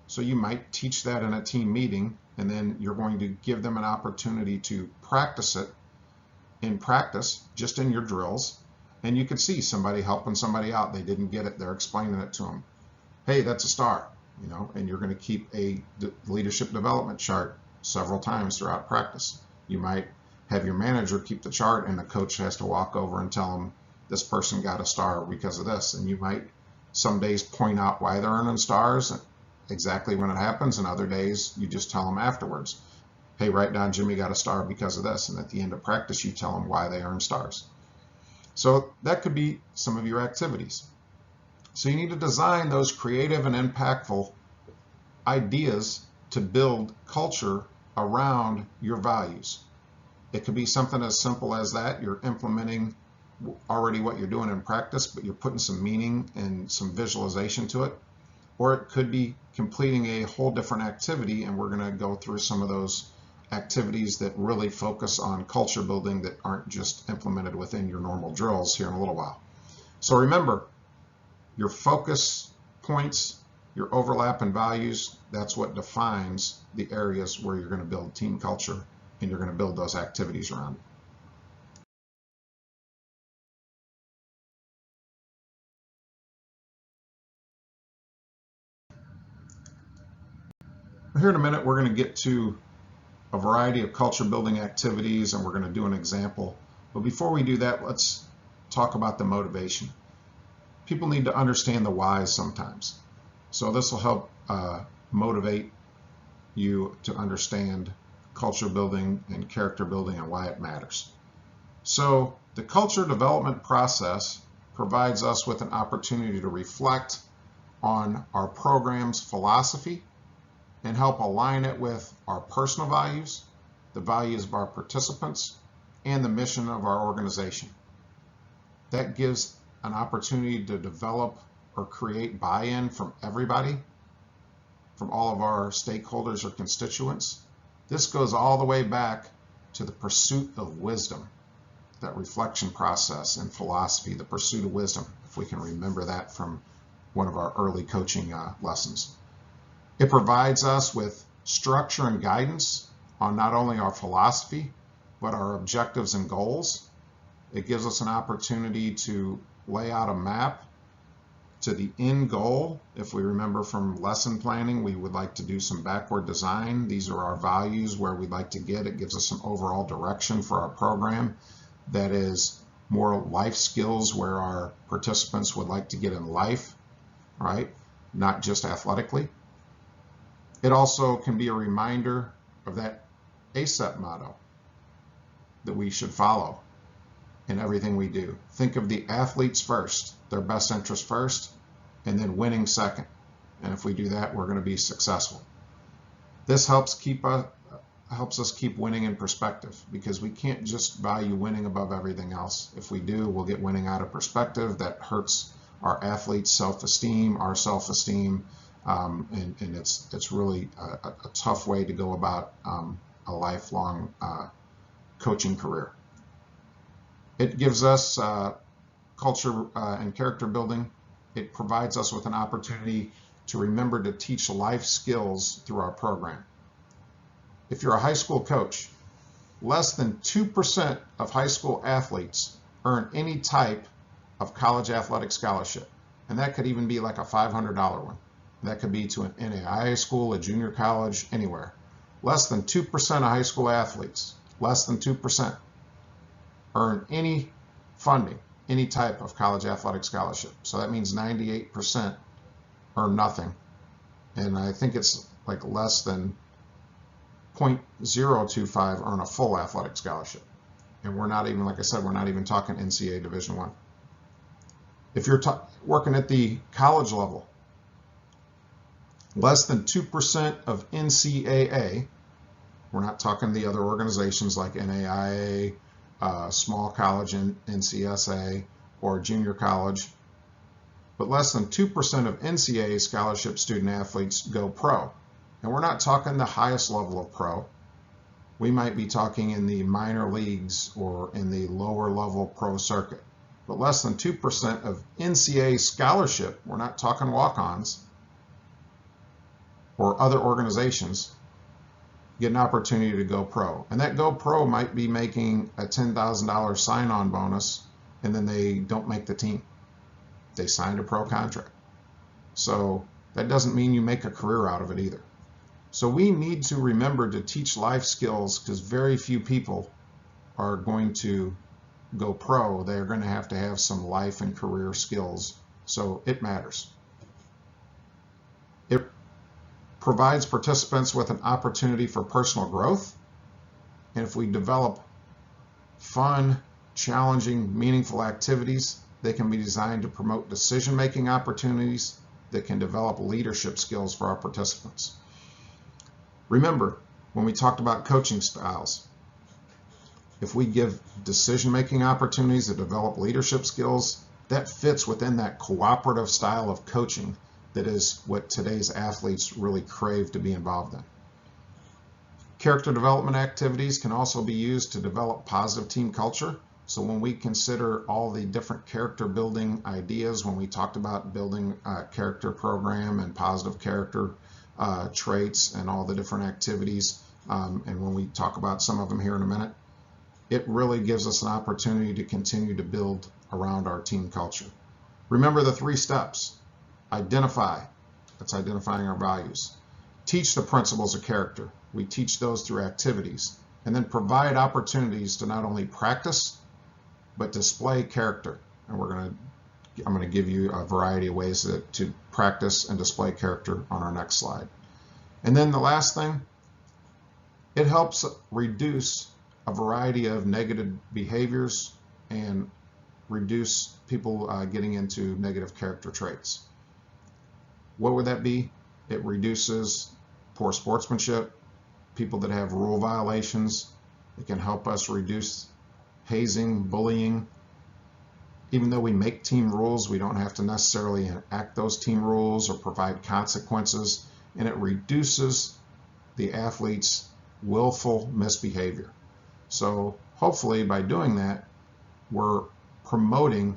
So you might teach that in a team meeting, and then you're going to give them an opportunity to practice it in practice, just in your drills. And you could see somebody helping somebody out. They didn't get it. They're explaining it to them. Hey, that's a star, and you're going to keep a leadership development chart several times throughout practice. You might have your manager keep the chart, and the coach has to walk over and tell them this person got a star because of this. And you might some days point out why they're earning stars exactly when it happens, and other days you just tell them afterwards, hey, write down Jimmy got a star because of this. And at the end of practice, you tell them why they earn stars. So that could be some of your activities. So you need to design those creative and impactful ideas to build culture around your values. It could be something as simple as that. You're implementing already what you're doing in practice, but you're putting some meaning and some visualization to it. Or it could be completing a whole different activity, and we're going to go through some of those activities that really focus on culture building that aren't just implemented within your normal drills here in a little while. So remember, your focus points, your overlap in values, that's what defines the areas where you're going to build team culture, and you're going to build those activities around it. Here in a minute, we're going to get to a variety of culture building activities, and we're going to do an example. But before we do that, let's talk about the motivation. People need to understand the whys sometimes. So this will help motivate you to understand culture building and character building and why it matters. So the culture development process provides us with an opportunity to reflect on our program's philosophy and help align it with our personal values, the values of our participants, and the mission of our organization. That gives an opportunity to develop or create buy-in from everybody, from all of our stakeholders or constituents. This goes all the way back to the pursuit of wisdom, that reflection process and philosophy, the pursuit of wisdom, if we can remember that from one of our early coaching lessons. It provides us with structure and guidance on not only our philosophy, but our objectives and goals. It gives us an opportunity to lay out a map to the end goal. If we remember from lesson planning, we would like to do some backward design. These are our values, where we'd like to get. It gives us some overall direction for our program that is more life skills, where our participants would like to get in life. right? Not just athletically. It also can be a reminder of that ACEP motto that we should follow in everything we do. Think of the athletes first, their best interest first, and then winning second. And if we do that, we're going to be successful. This helps us keep winning in perspective, because we can't just value winning above everything else. If we do, we'll get winning out of perspective. That hurts our athletes' self-esteem, our self-esteem, and it's really a tough way to go about a lifelong coaching career. It gives us culture and character building. It provides us with an opportunity to remember to teach life skills through our program. If you're a high school coach, less than 2% of high school athletes earn any type of college athletic scholarship. And that could even be like a $500 one. That could be to an NAIA school, a junior college, anywhere. Less than 2% of high school athletes, less than 2%, earn any funding, any type of college athletic scholarship. So that means 98% earn nothing. And I think it's like less than 0.025 earn a full athletic scholarship. And we're not even, like I said, we're not even talking NCAA Division I. If you're working at the college level, less than 2% of NCAA, we're not talking the other organizations like NAIA, small college in NCSA, or junior college, but less than 2% of NCAA scholarship student athletes go pro. And we're not talking the highest level of pro. We might be talking in the minor leagues or in the lower level pro circuit. But less than 2% of NCAA scholarship, we're not talking walk-ons or other organizations, get an opportunity to go pro. And that go pro might be making a $10,000 sign-on bonus, and then they don't make the team. They signed a pro contract. So that doesn't mean you make a career out of it either. So we need to remember to teach life skills, because very few people are going to go pro. They're going to have some life and career skills. So it matters. It provides participants with an opportunity for personal growth. And if we develop fun, challenging, meaningful activities, they can be designed to promote decision-making opportunities that can develop leadership skills for our participants. Remember, when we talked about coaching styles, if we give decision-making opportunities that develop leadership skills, that fits within that cooperative style of coaching that is what today's athletes really crave to be involved in. Character development activities can also be used to develop positive team culture. So when we consider all the different character building ideas, when we talked about building a character program and positive character traits and all the different activities, and when we talk about some of them here in a minute, it really gives us an opportunity to continue to build around our team culture. Remember the 3 steps. Identify, that's identifying our values. Teach the principles of character. We teach those through activities. And then provide opportunities to not only practice, but display character. And I'm going to give you a variety of ways to practice and display character on our next slide. And then the last thing, it helps reduce a variety of negative behaviors and reduce people getting into negative character traits. What would that be? It reduces poor sportsmanship, people that have rule violations. It can help us reduce hazing, bullying. Even though we make team rules, we don't have to necessarily enact those team rules or provide consequences, and it reduces the athlete's willful misbehavior. So hopefully by doing that, we're promoting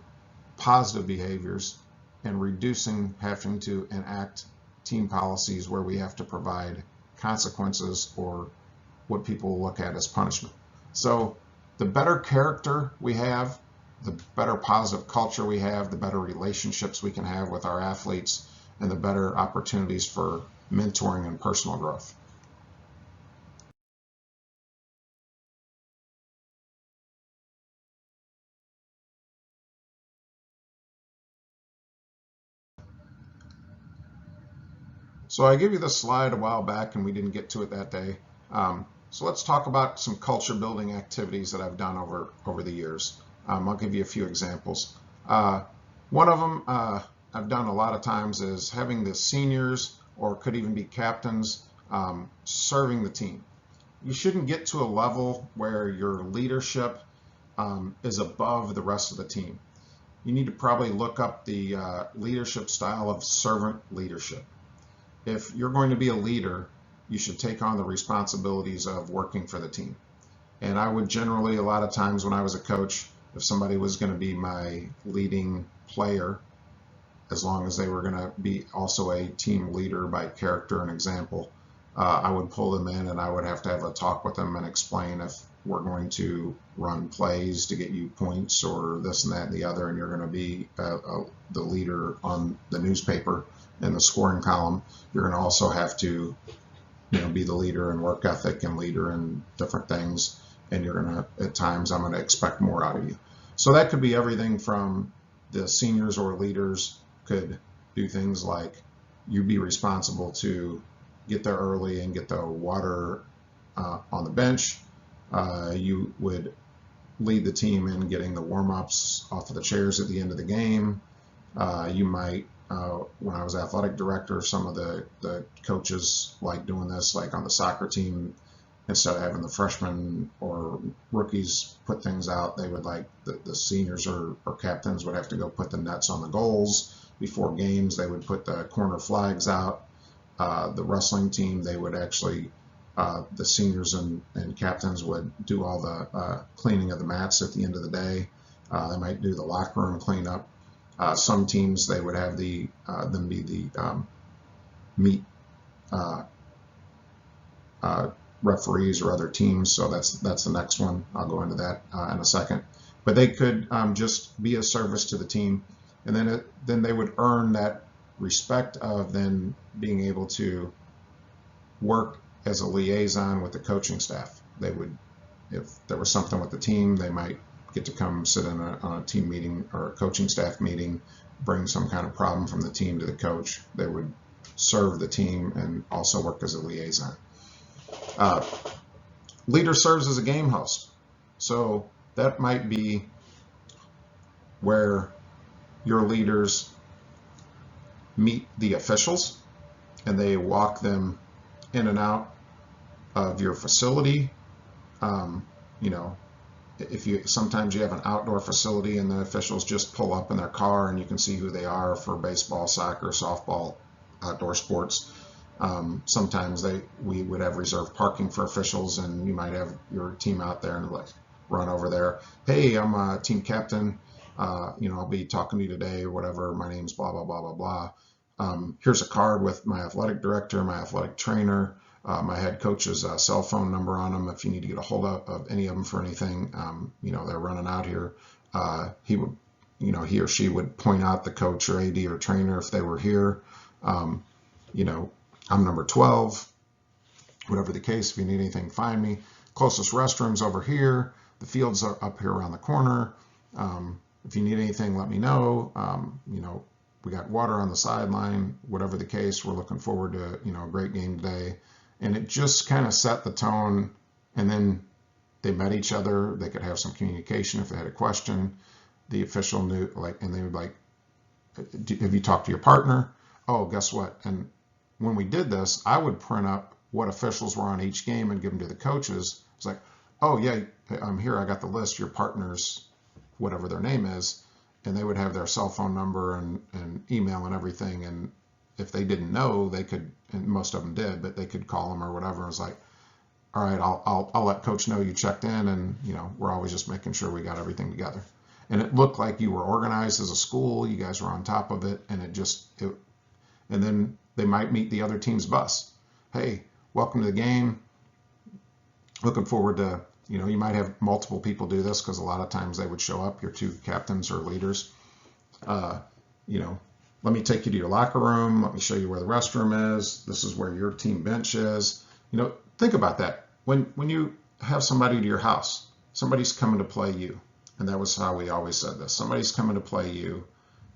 positive behaviors and reducing having to enact team policies where we have to provide consequences or what people look at as punishment. So the better character we have, the better positive culture we have, the better relationships we can have with our athletes, and the better opportunities for mentoring and personal growth. So I gave you this slide a while back and we didn't get to it that day. So let's talk about some culture building activities that I've done over the years. I'll give you a few examples. One of them I've done a lot of times is having the seniors, or could even be captains, serving the team. You shouldn't get to a level where your leadership is above the rest of the team. You need to probably look up the leadership style of servant leadership. If you're going to be a leader, you should take on the responsibilities of working for the team. And I would generally, a lot of times when I was a coach, if somebody was going to be my leading player, as long as they were going to be also a team leader by character and example, I would pull them in and I would have to have a talk with them and explain if we're going to run plays to get you points or this and that and the other, and you're going to be the leader on the newspaper in the scoring column. You're going to also have to, be the leader in work ethic and leader in different things. And you're going to, at times, I'm going to expect more out of you. So that could be everything from the seniors or leaders could do things like you be responsible to get there early and get the water on the bench. You would lead the team in getting the warm-ups off of the chairs at the end of the game. You might, when I was athletic director, some of the coaches like doing this, like on the soccer team, instead of having the freshmen or rookies put things out, they would like the seniors or captains would have to go put the nets on the goals. Before games, they would put the corner flags out. The wrestling team, they would actually, the seniors and captains would do all the cleaning of the mats at the end of the day. They might do the locker room cleanup. Some teams, they would have them be the meet referees or other teams. So that's the next one. I'll go into that in a second. But they could just be a service to the team, and then they would earn that respect of then being able to work as a liaison with the coaching staff. They would, if there was something with the team, they might get to come sit in on a team meeting or a coaching staff meeting, bring some kind of problem from the team to the coach. They would serve the team and also work as a liaison. Leader serves as a game host. So that might be where your leaders meet the officials and they walk them in and out of your facility. Sometimes you have an outdoor facility and the officials just pull up in their car and you can see who they are for baseball, soccer, softball, outdoor sports. Sometimes we would have reserved parking for officials, and you might have your team out there and like run over there. Hey, I'm a team captain. I'll be talking to you today or whatever. My name's blah, blah, blah, blah, blah. Here's a card with my athletic director, my athletic trainer, my head coach's cell phone number on them. If you need to get a hold of any of them for anything, they're running out here. He or she would point out the coach or AD or trainer if they were here. I'm number 12, whatever the case. If you need anything, find me. Closest restroom's over here. The fields are up here around the corner. If you need anything, let me know. We got water on the sideline, whatever the case. We're looking forward to, a great game today. And it just kind of set the tone. And then they met each other. They could have some communication if they had a question. The official knew, and they would have you talked to your partner? Oh, guess what? And when we did this, I would print up what officials were on each game and give them to the coaches. It's like, oh yeah, I'm here. I got the list. Your partners, whatever their name is, and they would have their cell phone number and email and everything. And if they didn't know, they could, and most of them did, but they could call them or whatever. It was like, all right, I'll let coach know you checked in, and we're always just making sure we got everything together. And it looked like you were organized as a school. You guys were on top of it, and and then they might meet the other team's bus. Hey, welcome to the game. Looking forward to, you might have multiple people do this because a lot of times they would show up, your two captains or leaders. Let me take you to your locker room. Let me show you where the restroom is. This is where your team bench is. Think about that. When you have somebody to your house, somebody's coming to play you. And that was how we always said this. Somebody's coming to play you.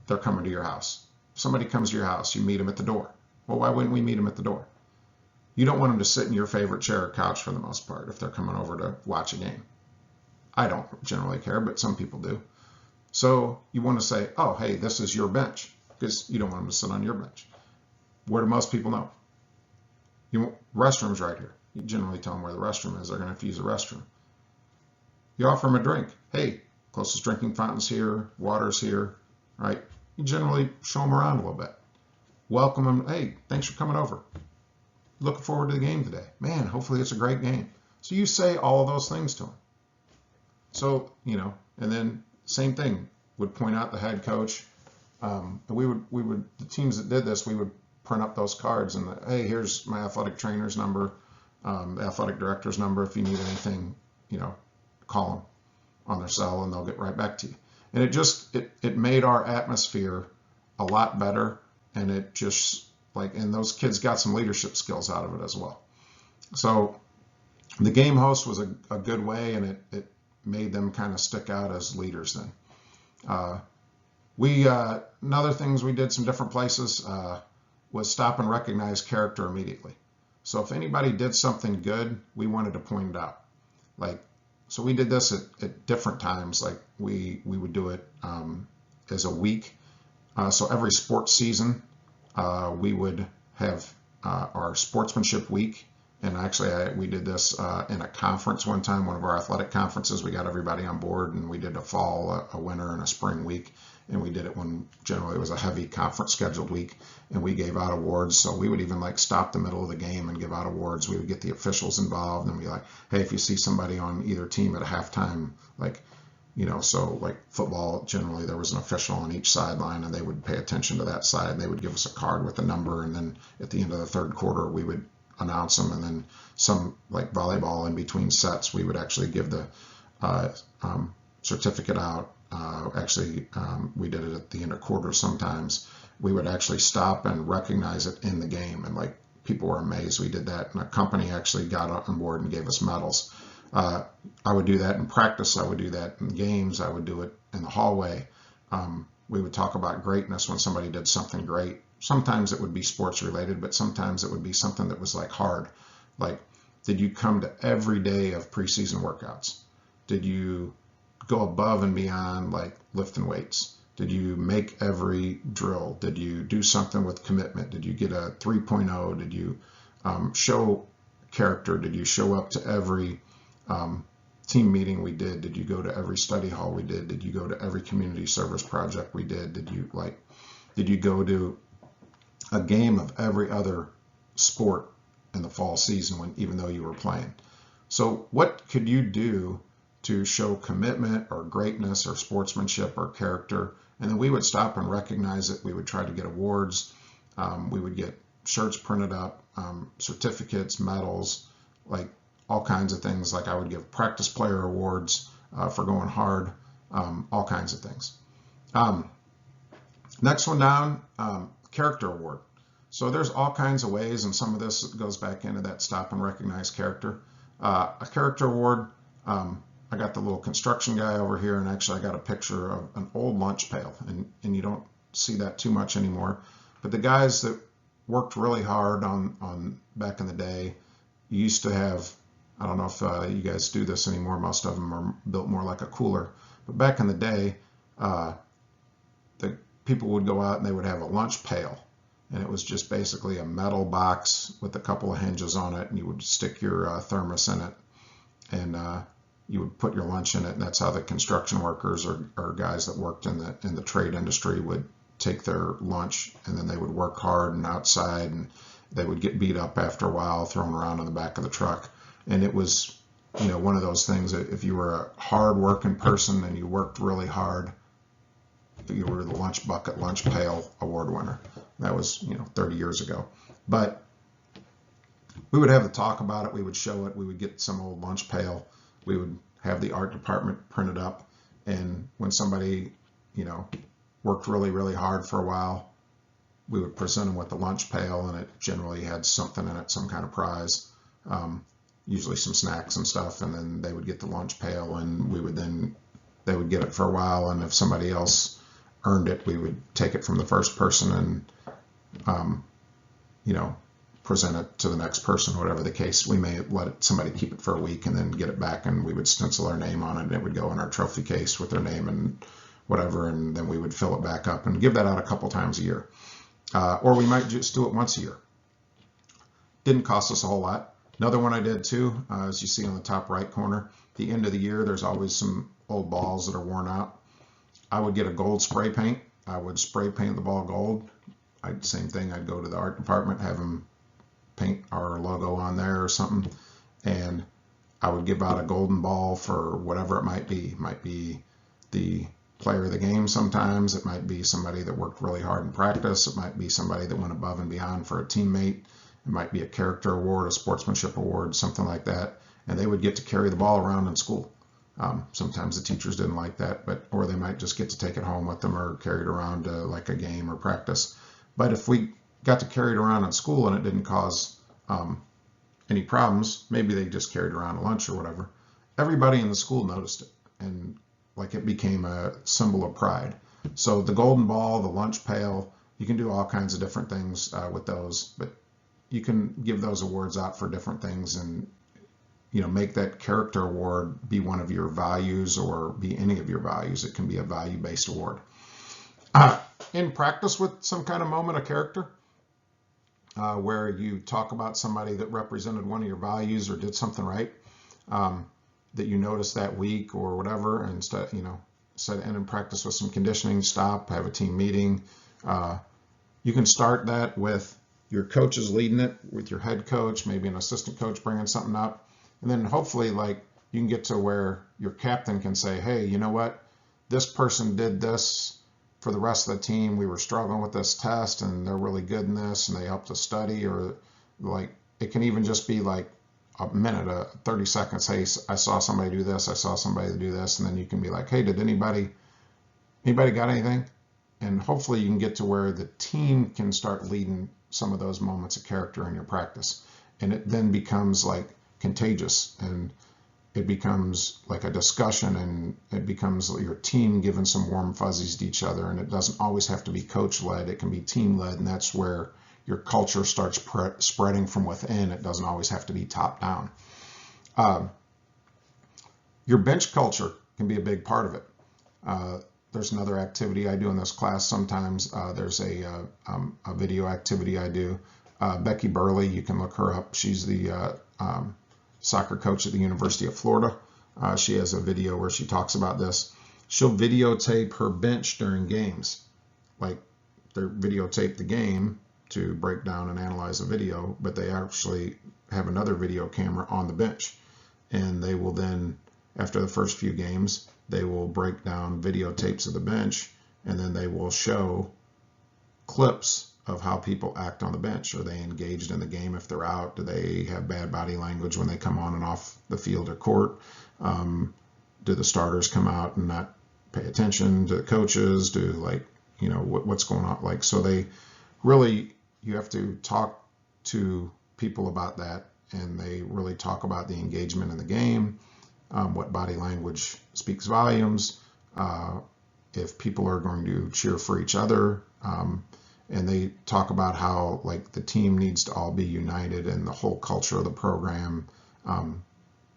They're coming to your house. If somebody comes to your house, you meet them at the door. Well, why wouldn't we meet them at the door? You don't want them to sit in your favorite chair or couch for the most part if they're coming over to watch a game. I don't generally care, but some people do. So you want to say, oh, hey, this is your bench, because you don't want them to sit on your bench. Where do most people know? Restroom's right here. You generally tell them where the restroom is. They're going to have to use the restroom. You offer them a drink. Hey, closest drinking fountain's here, water's here, right? You generally show them around a little bit. Welcome them. Hey, thanks for coming over. Looking forward to the game today. Man, hopefully it's a great game. So you say all of those things to them. So, and then same thing, would point out the head coach. We would, the teams that did this, we would print up those cards and, hey, here's my athletic trainer's number, the athletic director's number. If you need anything, call them on their cell and they'll get right back to you. And it made our atmosphere a lot better. And it just and those kids got some leadership skills out of it as well. So the game host was a good way, and it made them kind of stick out as leaders then. Another things we did some different places was stop and recognize character immediately. So if anybody did something good, we wanted to point it out. So we did this at different times. We would do it as a week. So every sports season, we would have our sportsmanship week. And actually, we did this in a conference one time, one of our athletic conferences. We got everybody on board, and we did a fall, a winter, and a spring week. And we did it when generally it was a heavy conference scheduled week, and we gave out awards. So we would even stop the middle of the game and give out awards. We would get the officials involved and be like, hey, if you see somebody on either team at a halftime, football, generally there was an official on each sideline, and they would pay attention to that side, and they would give us a card with a number. And then at the end of the third quarter, we would announce them. And then some, like volleyball, in between sets, we would actually give the certificate out. We did it at the end of quarter sometimes. We would actually stop and recognize it in the game, and people were amazed we did that, and a company actually got on board and gave us medals. I would do that in practice. I would do that in games. I would do it in the hallway. We would talk about greatness when somebody did something great. Sometimes it would be sports related, but sometimes it would be something that was hard. Did you come to every day of preseason workouts? Did you go above and beyond, lifting weights? Did you make every drill? Did you do something with commitment? Did you get a 3.0? Did you show character? Did you show up to every team meeting we did? Did you go to every study hall we did? Did you go to every community service project we did? Did you go to a game of every other sport in the fall season even though you were playing? So what could you do to show commitment or greatness or sportsmanship or character? And then we would stop and recognize it. We would try to get awards. We would get shirts printed up, certificates, medals, all kinds of things. I would give practice player awards for going hard, all kinds of things. Next one down, character award. So there's all kinds of ways, and some of this goes back into that stop and recognize character. A character award, I got the little construction guy over here, and actually I got a picture of an old lunch pail, and you don't see that too much anymore. But the guys that worked really hard on back in the day, you used to have, I don't know if you guys do this anymore, most of them are built more like a cooler. But back in the day, the people would go out and they would have a lunch pail. And it was just basically a metal box with a couple of hinges on it, and you would stick your thermos in it, and you would put your lunch in it. And that's how the construction workers or guys that worked in the trade industry would take their lunch, and then they would work hard and outside, and they would get beat up after a while, thrown around on the back of the truck. And it was, one of those things that if you were a hard-working person and you worked really hard, you were the lunch bucket, lunch pail award winner. That was, 30 years ago. But we would have the talk about it. We would show it. We would get some old lunch pail. We would have the art department print it up. And when somebody, worked really, really hard for a while, we would present them with the lunch pail, and it generally had something in it, some kind of prize, usually some snacks and stuff. And then they would get the lunch pail, and they would get it for a while. And if somebody else earned it, we would take it from the first person and present it to the next person, whatever the case. We may let somebody keep it for a week and then get it back, and we would stencil our name on it, and it would go in our trophy case with their name and whatever, and then we would fill it back up and give that out a couple times a year. Or we might just do it once a year. Didn't cost us a whole lot. Another one I did too, as you see on the top right corner, the end of the year, there's always some old balls that are worn out. I would get a gold spray paint. I would spray paint the ball gold. Same thing, I'd go to the art department, have them paint our logo on there or something, and I would give out a golden ball for whatever it might be. It might be the player of the game sometimes. It might be somebody that worked really hard in practice. It might be somebody that went above and beyond for a teammate. It might be a character award, a sportsmanship award, something like that. And they would get to carry the ball around in school. Sometimes the teachers didn't like that, or they might just get to take it home with them or carry it around to like a game or practice. But if we got to carry it around in school and it didn't cause any problems, maybe they just carried it around at lunch or whatever, everybody in the school noticed it, and like it became a symbol of pride. So the golden ball, the lunch pail, you can do all kinds of different things with those, but you can give those awards out for different things, and make that character award be one of your values or be any of your values. It can be a value-based award. In practice with some kind of moment of character, where you talk about somebody that represented one of your values or did something right, that you noticed that week or whatever, and instead in practice with some conditioning, stop, have a team meeting. You can start that with your coaches leading it, with your head coach, maybe an assistant coach bringing something up, and then hopefully you can get to where your captain can say, hey, you know what, this person did this for the rest of the team. We were struggling with this test and they're really good in this and they helped us study. Or it can even just be like a minute, 30 seconds. Hey, I saw somebody do this. I saw somebody do this. And then you can be like, hey, did anybody got anything? And hopefully you can get to where the team can start leading some of those moments of character in your practice. And it then becomes like contagious, and it becomes like a discussion, and it becomes your team giving some warm fuzzies to each other. And it doesn't always have to be coach led. It can be team led. And that's where your culture starts spreading from within. It doesn't always have to be top down. Your bench culture can be a big part of it. There's another activity I do in this class sometimes. There's a video activity I do. Becky Burley, you can look her up. She's the soccer coach at the University of Florida. She has a video where she talks about this. She'll videotape her bench during games. Like, they videotape the game to break down and analyze a video, but they actually have another video camera on the bench. And they will then, after the first few games, they will break down videotapes of the bench, and then they will show clips of how people act on the bench. Are they engaged in the game if they're out? Do they have bad body language when they come on and off the field or court? Do the starters come out and not pay attention to the coaches? Do what's going on? So they really, you have to talk to people about that, and they really talk about the engagement in the game, what body language speaks volumes, if people are going to cheer for each other, and they talk about how the team needs to all be united, and the whole culture of the program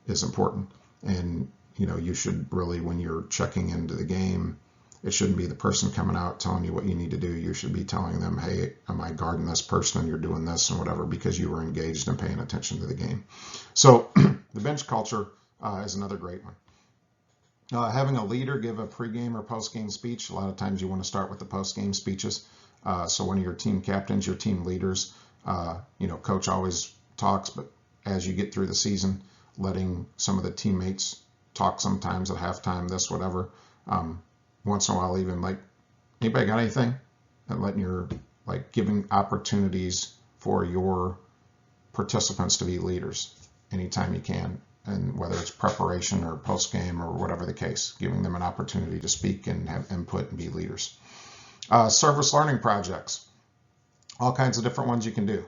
is important. And you should really, when you're checking into the game, it shouldn't be the person coming out telling you what you need to do. You should be telling them, hey, am I guarding this person and you're doing this and whatever, because you were engaged and paying attention to the game. So the bench culture is another great one. Having a leader give a pregame or postgame speech. A lot of times you want to start with the postgame speeches. So one of your team captains, your team leaders, coach always talks, but as you get through the season, letting some of the teammates talk sometimes at halftime, this, whatever. Once in a while, even anybody got anything? And letting your, giving opportunities for your participants to be leaders anytime you can. And whether it's preparation or post-game or whatever the case, giving them an opportunity to speak and have input and be leaders. Service learning projects, all kinds of different ones you can do.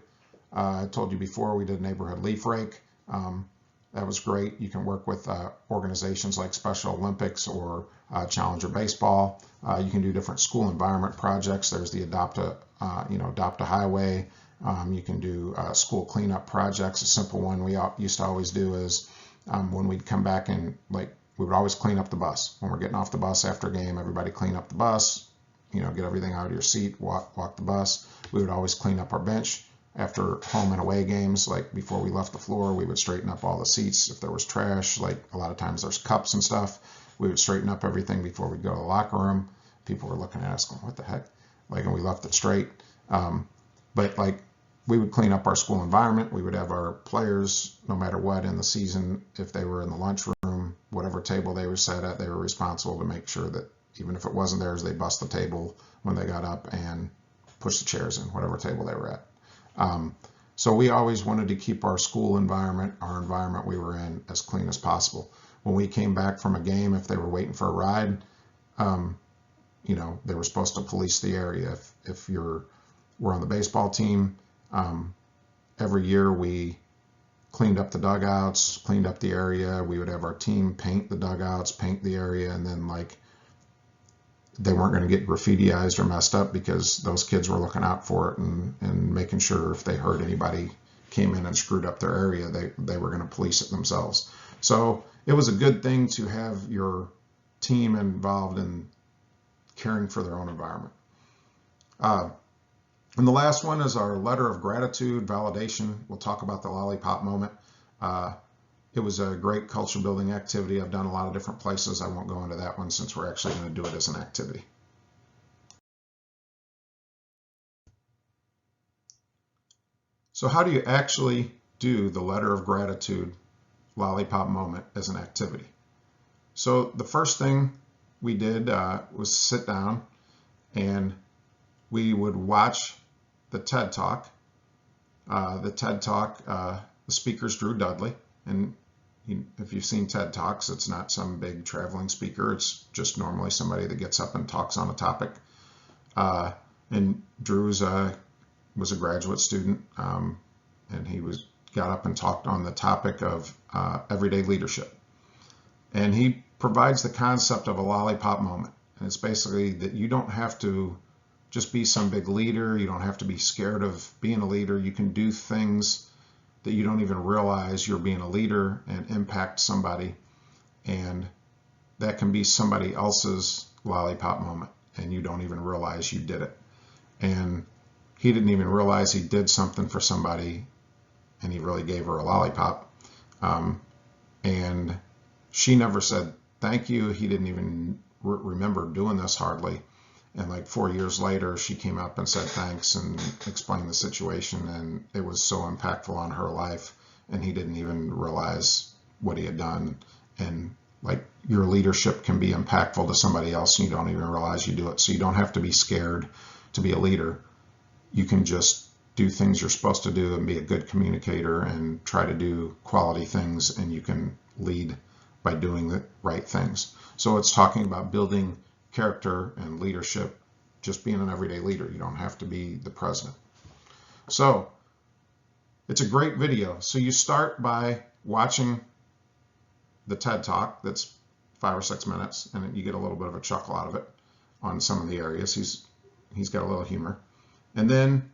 I told you before, we did neighborhood leaf rake. That was great. You can work with organizations like Special Olympics or Challenger Baseball. You can do different school environment projects. There's the Adopt a Highway. You can do school cleanup projects. A simple one we used to always do is when we'd come back and we would always clean up the bus. When we're getting off the bus after a game, everybody clean up the bus, get everything out of your seat, walk the bus. We would always clean up our bench. After home and away games, like before we left the floor, we would straighten up all the seats. If there was trash, like a lot of times there's cups and stuff, we would straighten up everything before we go to the locker room. People were looking at us going, what the heck? And we left it straight. But we would clean up our school environment. We would have our players, no matter what in the season, if they were in the lunchroom, whatever table they were sat at, they were responsible to make sure that even if it wasn't theirs, they bust the table when they got up and push the chairs in, whatever table they were at. So we always wanted to keep our school environment, our environment we were in, as clean as possible. When we came back from a game, if they were waiting for a ride, they were supposed to police the area. If we're on the baseball team, every year we cleaned up the dugouts, cleaned up the area. We would have our team paint the dugouts, paint the area, and then they weren't going to get graffitiized or messed up because those kids were looking out for it and making sure if they heard anybody came in and screwed up their area, they were going to police it themselves. So it was a good thing to have your team involved in caring for their own environment. And the last one is our letter of gratitude, validation. We'll talk about the lollipop moment. It was a great culture building activity. I've done a lot of different places. I won't go into that one since we're actually going to do it as an activity. So how do you actually do the letter of gratitude lollipop moment as an activity? So the first thing we did was sit down and we would watch the TED Talk. The speaker's Drew Dudley. And if you've seen TED Talks, it's not some big traveling speaker. It's just normally somebody that gets up and talks on a topic. And Drew was a graduate student, and he got up and talked on the topic of everyday leadership. And he provides the concept of a lollipop moment. And it's basically that you don't have to just be some big leader. You don't have to be scared of being a leader. You can do things that you don't even realize you're being a leader and impact somebody. And that can be somebody else's lollipop moment, and you don't even realize you did it. And he didn't even realize he did something for somebody, and he really gave her a lollipop. And she never said thank you. He didn't even remember doing this hardly. And 4 years later, she came up and said thanks and explained the situation, and it was so impactful on her life, and he didn't even realize what he had done. And your leadership can be impactful to somebody else, and you don't even realize you do it. So you don't have to be scared to be a leader. You can just do things you're supposed to do and be a good communicator and try to do quality things, and you can lead by doing the right things. So it's talking about building character and leadership, just being an everyday leader. You don't have to be the president. So it's a great video. So you start by watching the TED Talk that's 5 or 6 minutes, and you get a little bit of a chuckle out of it on some of the areas. He's got a little humor. And then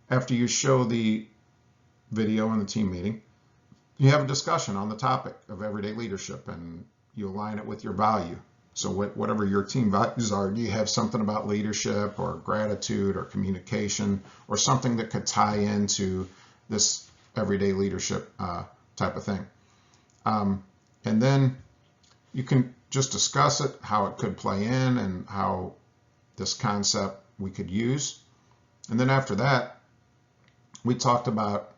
after you show the video in the team meeting, you have a discussion on the topic of everyday leadership, and you align it with your value. So whatever your team values are, do you have something about leadership or gratitude or communication or something that could tie into this everyday leadership type of thing? And then you can just discuss it, how it could play in and how this concept we could use. And then after that, we talked about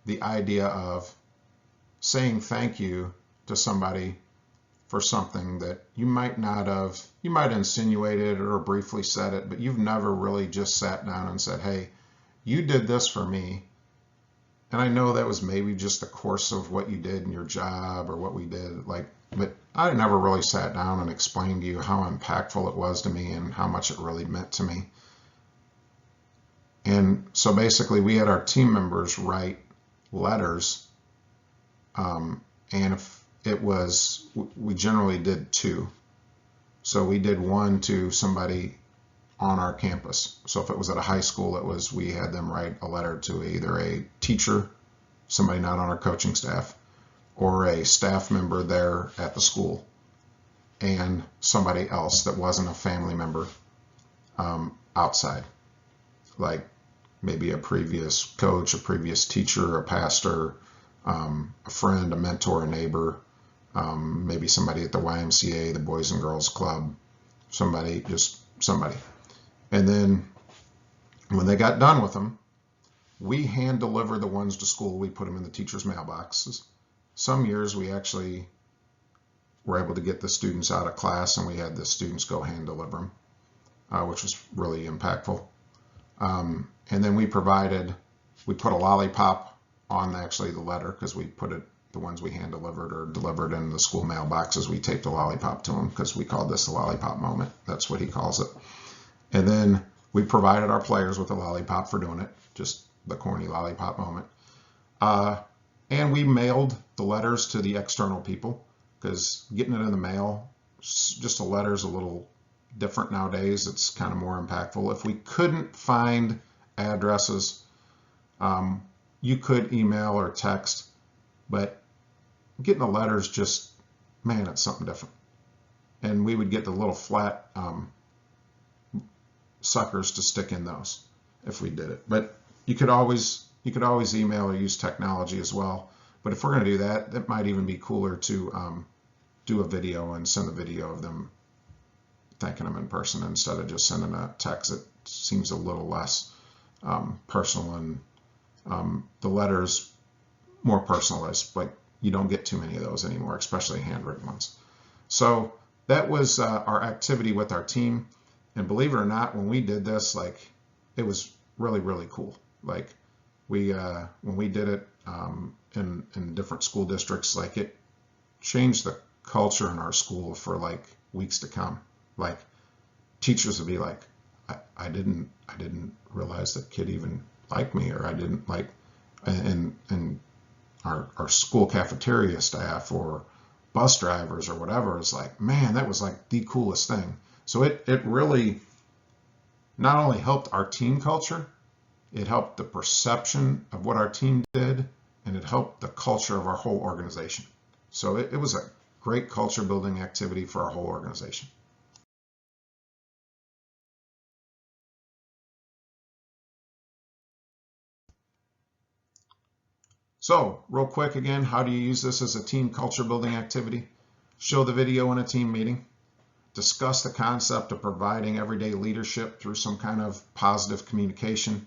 the idea of saying thank you to somebody for something that you might insinuated it or briefly said it, but you've never really just sat down and said, hey, you did this for me. And I know that was maybe just the course of what you did in your job or what we did, but I never really sat down and explained to you how impactful it was to me and how much it really meant to me. And so basically we had our team members write letters, and if we generally did 2. So we did one to somebody on our campus. So if it was at a high school, we had them write a letter to either a teacher, somebody not on our coaching staff, or a staff member there at the school, and somebody else that wasn't a family member outside, like maybe a previous coach, a previous teacher, a pastor, a friend, a mentor, a neighbor, maybe somebody at the YMCA, the Boys and Girls Club, just somebody. And then when they got done with them, we hand deliver the ones to school. We put them in the teachers' mailboxes. Some years we actually were able to get the students out of class and we had the students go hand deliver them, which was really impactful. And then we put a lollipop on actually the letter, because we put it, the ones we hand delivered or delivered in the school mailboxes, we taped a lollipop to them because we called this the lollipop moment. That's what he calls it. And then we provided our players with a lollipop for doing it, just the corny lollipop moment. And we mailed the letters to the external people, because getting it in the mail, just a letter is a little different nowadays. It's kind of more impactful. If we couldn't find addresses, you could email or text, but getting the letters just, man, it's something different. And we would get the little flat suckers to stick in those if we did it. But you could always email or use technology as well. But if we're going to do that, it might even be cooler to do a video and send the video of them thanking them in person instead of just sending a text. It seems a little less personal, and the letters more personalized, but you don't get too many of those anymore, especially handwritten ones. So that was our activity with our team. And believe it or not, when we did this, like, it was really, really cool. Like, when we did it in different school districts, like, it changed the culture in our school for like weeks to come. Like, teachers would be like, I didn't realize that kid even liked me, or I didn't like, and our school cafeteria staff or bus drivers or whatever is like, man, that was like the coolest thing. So it really not only helped our team culture, it helped the perception of what our team did, and it helped the culture of our whole organization. So it was a great culture building activity for our whole organization. So real quick again, how do you use this as a team culture building activity? Show the video in a team meeting. Discuss the concept of providing everyday leadership through some kind of positive communication.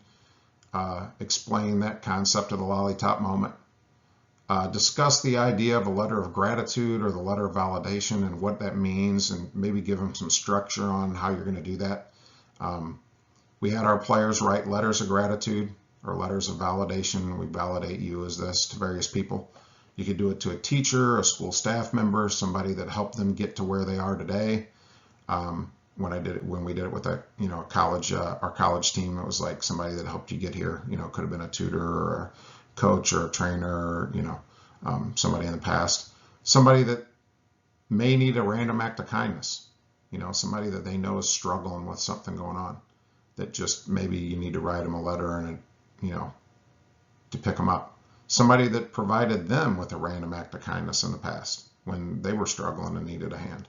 Explain that concept of the lollipop moment. Discuss the idea of a letter of gratitude or the letter of validation and what that means, and maybe give them some structure on how you're going to do that. We had our players write letters of gratitude or letters of validation. We validate you as this to various people. You could do it to a teacher, a school staff member, somebody that helped them get to where they are today. When we did it with our college team, it was like somebody that helped you get here. You know, it could have been a tutor or a coach or a trainer, or, somebody in the past, somebody that may need a random act of kindness, somebody that they know is struggling with something going on, that just maybe you need to write them a letter and, to pick them up. Somebody that provided them with a random act of kindness in the past when they were struggling and needed a hand,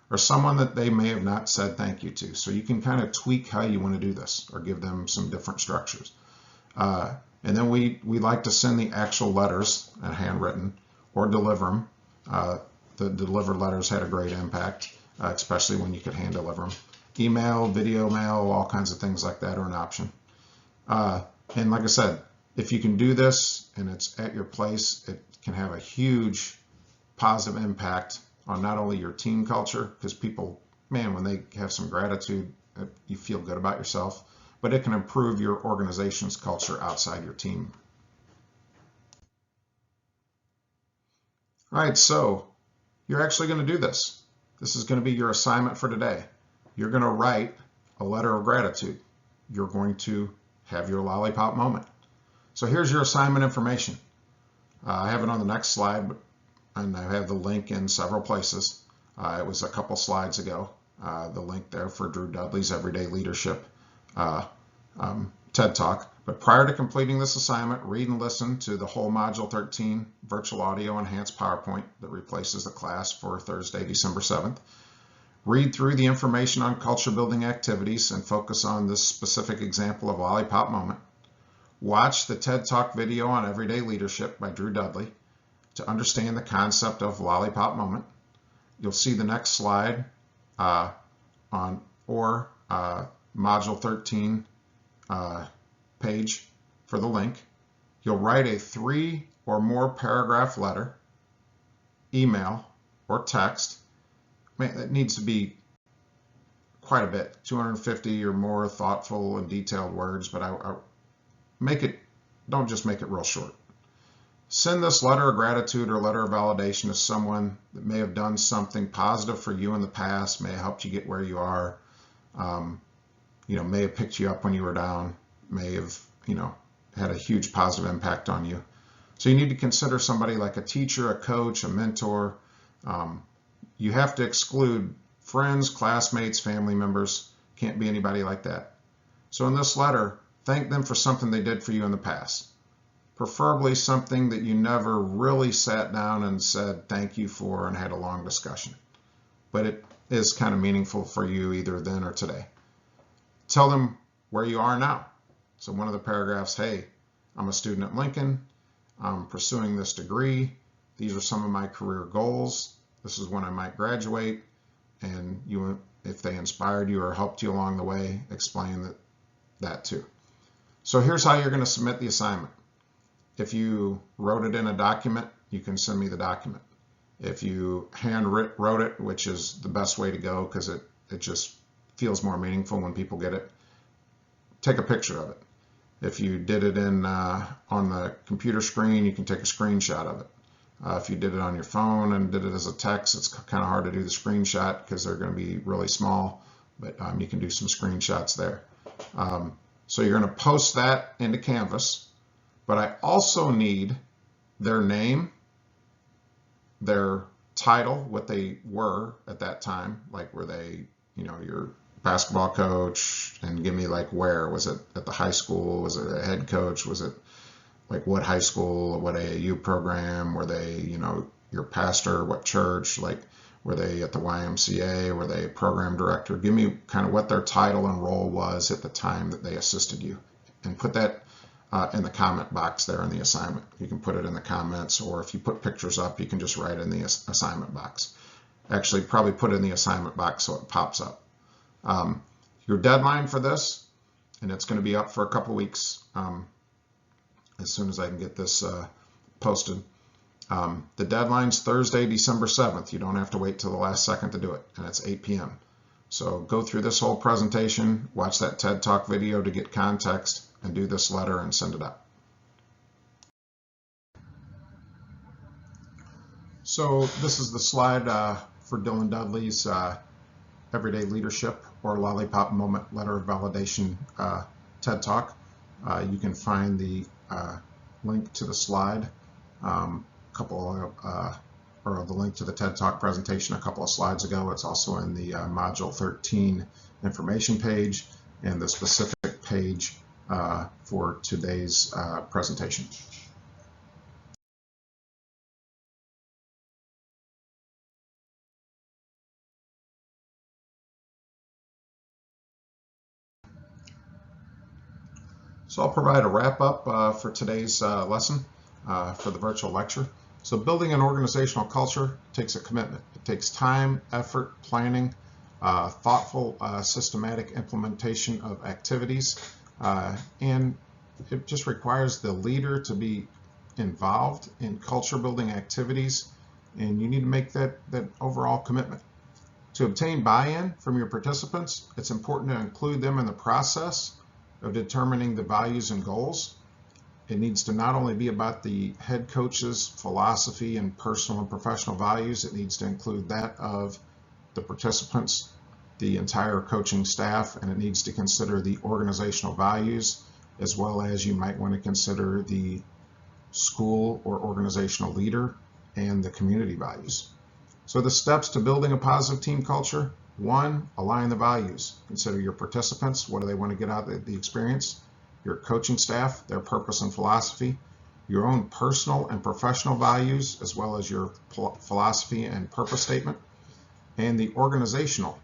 or someone that they may have not said thank you to. So you can kind of tweak how you want to do this or give them some different structures. And then we like to send the actual letters, handwritten, or deliver them. The delivered letters had a great impact, especially when you could hand deliver them. Email, video mail, all kinds of things like that are an option. And like I said, if you can do this and it's at your place, it can have a huge positive impact on not only your team culture, because people, man, when they have some gratitude, you feel good about yourself, but it can improve your organization's culture outside your team. All right, so you're actually going to do this. This is going to be your assignment for today. You're going to write a letter of gratitude. You're going to have your lollipop moment. So here's your assignment information. I have it on the next slide, and I have the link in several places. It was a couple slides ago. the link there for Drew Dudley's Everyday Leadership TED Talk. But prior to completing this assignment, read and listen to the whole Module 13 virtual audio enhanced PowerPoint that replaces the class for Thursday, December 7th. Read through the information on culture building activities and focus on this specific example of lollipop moment. Watch the TED Talk video on Everyday Leadership by Drew Dudley to understand the concept of lollipop moment. You'll see the next slide on Module 13 page for the link. You'll write a 3 or more paragraph letter, email, or text. It needs to be quite a bit, 250 or more thoughtful and detailed words, but don't just make it real short. Send this letter of gratitude or letter of validation to someone that may have done something positive for you in the past, may have helped you get where you are, may have picked you up when you were down, may have, had a huge positive impact on you. So you need to consider somebody like a teacher, a coach, a mentor. You have to exclude friends, classmates, family members. Can't be anybody like that. So in this letter, thank them for something they did for you in the past. Preferably something that you never really sat down and said thank you for and had a long discussion. But it is kind of meaningful for you either then or today. Tell them where you are now. So one of the paragraphs, hey, I'm a student at Lincoln. I'm pursuing this degree. These are some of my career goals. This is when I might graduate. And if they inspired you or helped you along the way, explain that too. So here's how you're going to submit the assignment. If you wrote it in a document, you can send me the document. If you wrote it, which is the best way to go because it just feels more meaningful when people get it, take a picture of it. If you did it on the computer screen, you can take a screenshot of it. If you did it on your phone and did it as a text, it's kind of hard to do the screenshot because they're going to be really small, but you can do some screenshots there. So you're going to post that into Canvas, but I also need their name, their title, what they were at that time, like were they, your basketball coach, and give me like where, was it at the high school, was it a head coach, was it like what high school, what AAU program, were they, your pastor, what church, like were they at the YMCA, were they a program director? Give me kind of what their title and role was at the time that they assisted you, and put that in the comment box there in the assignment. You can put it in the comments, or if you put pictures up, you can just write it in the assignment box. Actually, probably put it in the assignment box so it pops up. Your deadline for this, and it's going to be up for a couple weeks as soon as I can get this posted. The deadline's Thursday, December 7th. You don't have to wait till the last second to do it, and it's 8 p.m. So go through this whole presentation, watch that TED Talk video to get context, and do this letter and send it up. So this is the slide for Dylan Dudley's Everyday Leadership or Lollipop Moment Letter of Validation TED Talk. You can find the link to the slide, or the link to the TED Talk presentation a couple of slides ago. It's also in the Module 13 information page and the specific page for today's presentation. So I'll provide a wrap-up for today's lesson for the virtual lecture. So building an organizational culture takes a commitment. It takes time, effort, planning, thoughtful, systematic implementation of activities, and it just requires the leader to be involved in culture building activities, and you need to make that overall commitment. To obtain buy-in from your participants, it's important to include them in the process of determining the values and goals. It needs to not only be about the head coach's philosophy and personal and professional values, it needs to include that of the participants, the entire coaching staff, and it needs to consider the organizational values, as well as you might want to consider the school or organizational leader and the community values. So the steps to building a positive team culture: One, align the values. Consider your participants. What do they want to get out of the experience? Your coaching staff, their purpose and philosophy, your own personal and professional values, as well as your philosophy and purpose statement, and the organizational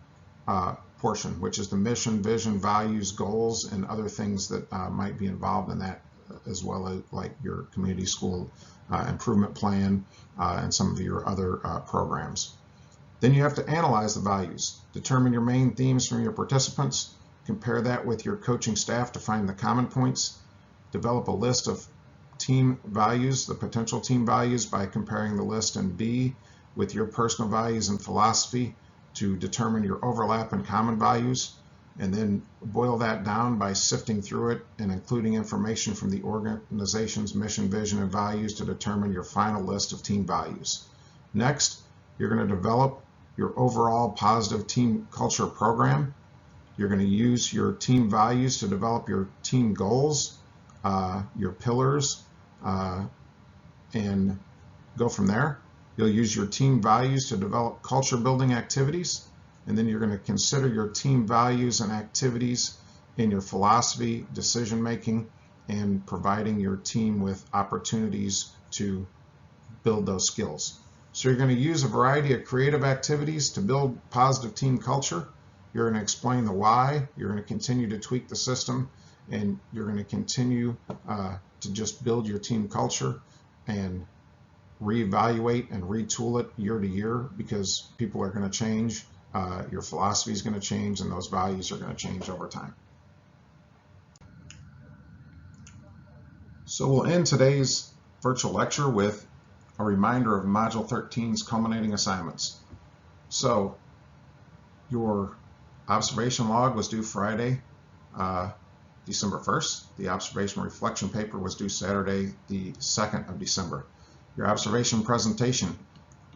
portion, which is the mission, vision, values, goals, and other things that might be involved in that, as well as like your community school improvement plan and some of your other programs. Then you have to analyze the values, determine your main themes from your participants, compare that with your coaching staff to find the common points, develop a list of team values, the potential team values, by comparing the list in B with your personal values and philosophy to determine your overlap and common values, and then boil that down by sifting through it and including information from the organization's mission, vision, and values to determine your final list of team values. Next, you're going to develop your overall positive team culture program. You're going to use your team values to develop your team goals, your pillars, and go from there. You'll use your team values to develop culture building activities, and then you're going to consider your team values and activities in your philosophy, decision making, and providing your team with opportunities to build those skills. So you're going to use a variety of creative activities to build positive team culture. You're going to explain the why. You're going to continue to tweak the system, and you're going to continue to just build your team culture and reevaluate and retool it year to year, because people are going to change, your philosophy is going to change, and those values are going to change over time. So we'll end today's virtual lecture with a reminder of Module 13's culminating assignments. So your observation log was due Friday, December 1st. The observation reflection paper was due Saturday, the 2nd of December. Your observation presentation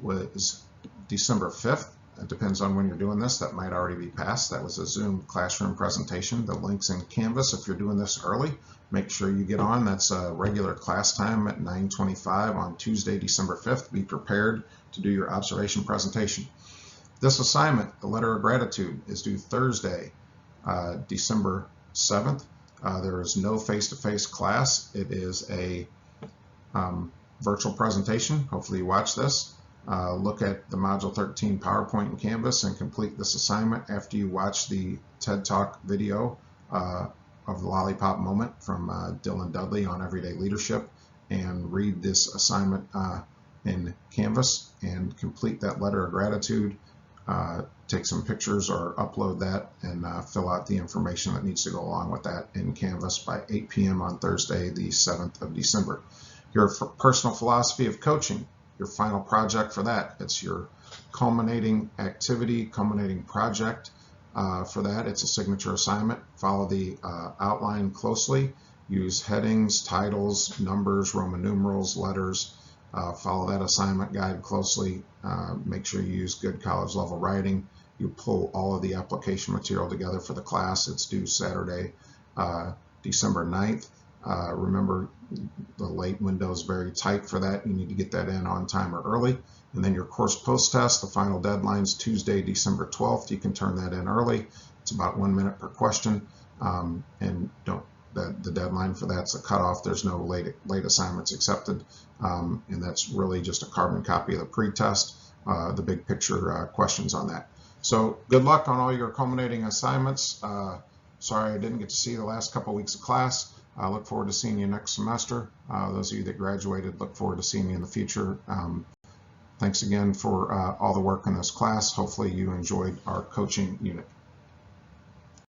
was December 5th. It depends on when you're doing this. That might already be passed. That was a Zoom classroom presentation. The link's in Canvas. If you're doing this early, make sure you get on. That's a regular class time at 9:25 on Tuesday, December 5th. Be prepared to do your observation presentation. This assignment, the letter of gratitude, is due Thursday, December 7th. There is no face-to-face class. It is a virtual presentation. Hopefully you watch this. Look at the Module 13 PowerPoint and Canvas and complete this assignment after you watch the TED Talk video of the Lollipop Moment from Dylan Dudley on Everyday Leadership, and read this assignment in Canvas and complete that letter of gratitude. Take some pictures or upload that and fill out the information that needs to go along with that in Canvas by 8 p.m. on Thursday, the 7th of December. Your personal philosophy of coaching, your final project for that. It's your culminating activity, culminating project. For that, it's a signature assignment. Follow the outline closely. Use headings, titles, numbers, Roman numerals, letters. Follow that assignment guide closely. Make sure you use good college level writing. You pull all of the application material together for the class. It's due Saturday, December 9th. Remember, the late window is very tight for that. You need to get that in on time or early. And then your course post test, the final deadline is Tuesday, December 12th. You can turn that in early. It's about 1 minute per question. And the deadline for that's a cutoff. There's no late assignments accepted. And that's really just a carbon copy of the pre-test, the big picture questions on that. So good luck on all your culminating assignments. Sorry I didn't get to see you the last couple weeks of class. I look forward to seeing you next semester. Those of you that graduated, look forward to seeing you in the future. Thanks again for all the work in this class. Hopefully you enjoyed our coaching unit.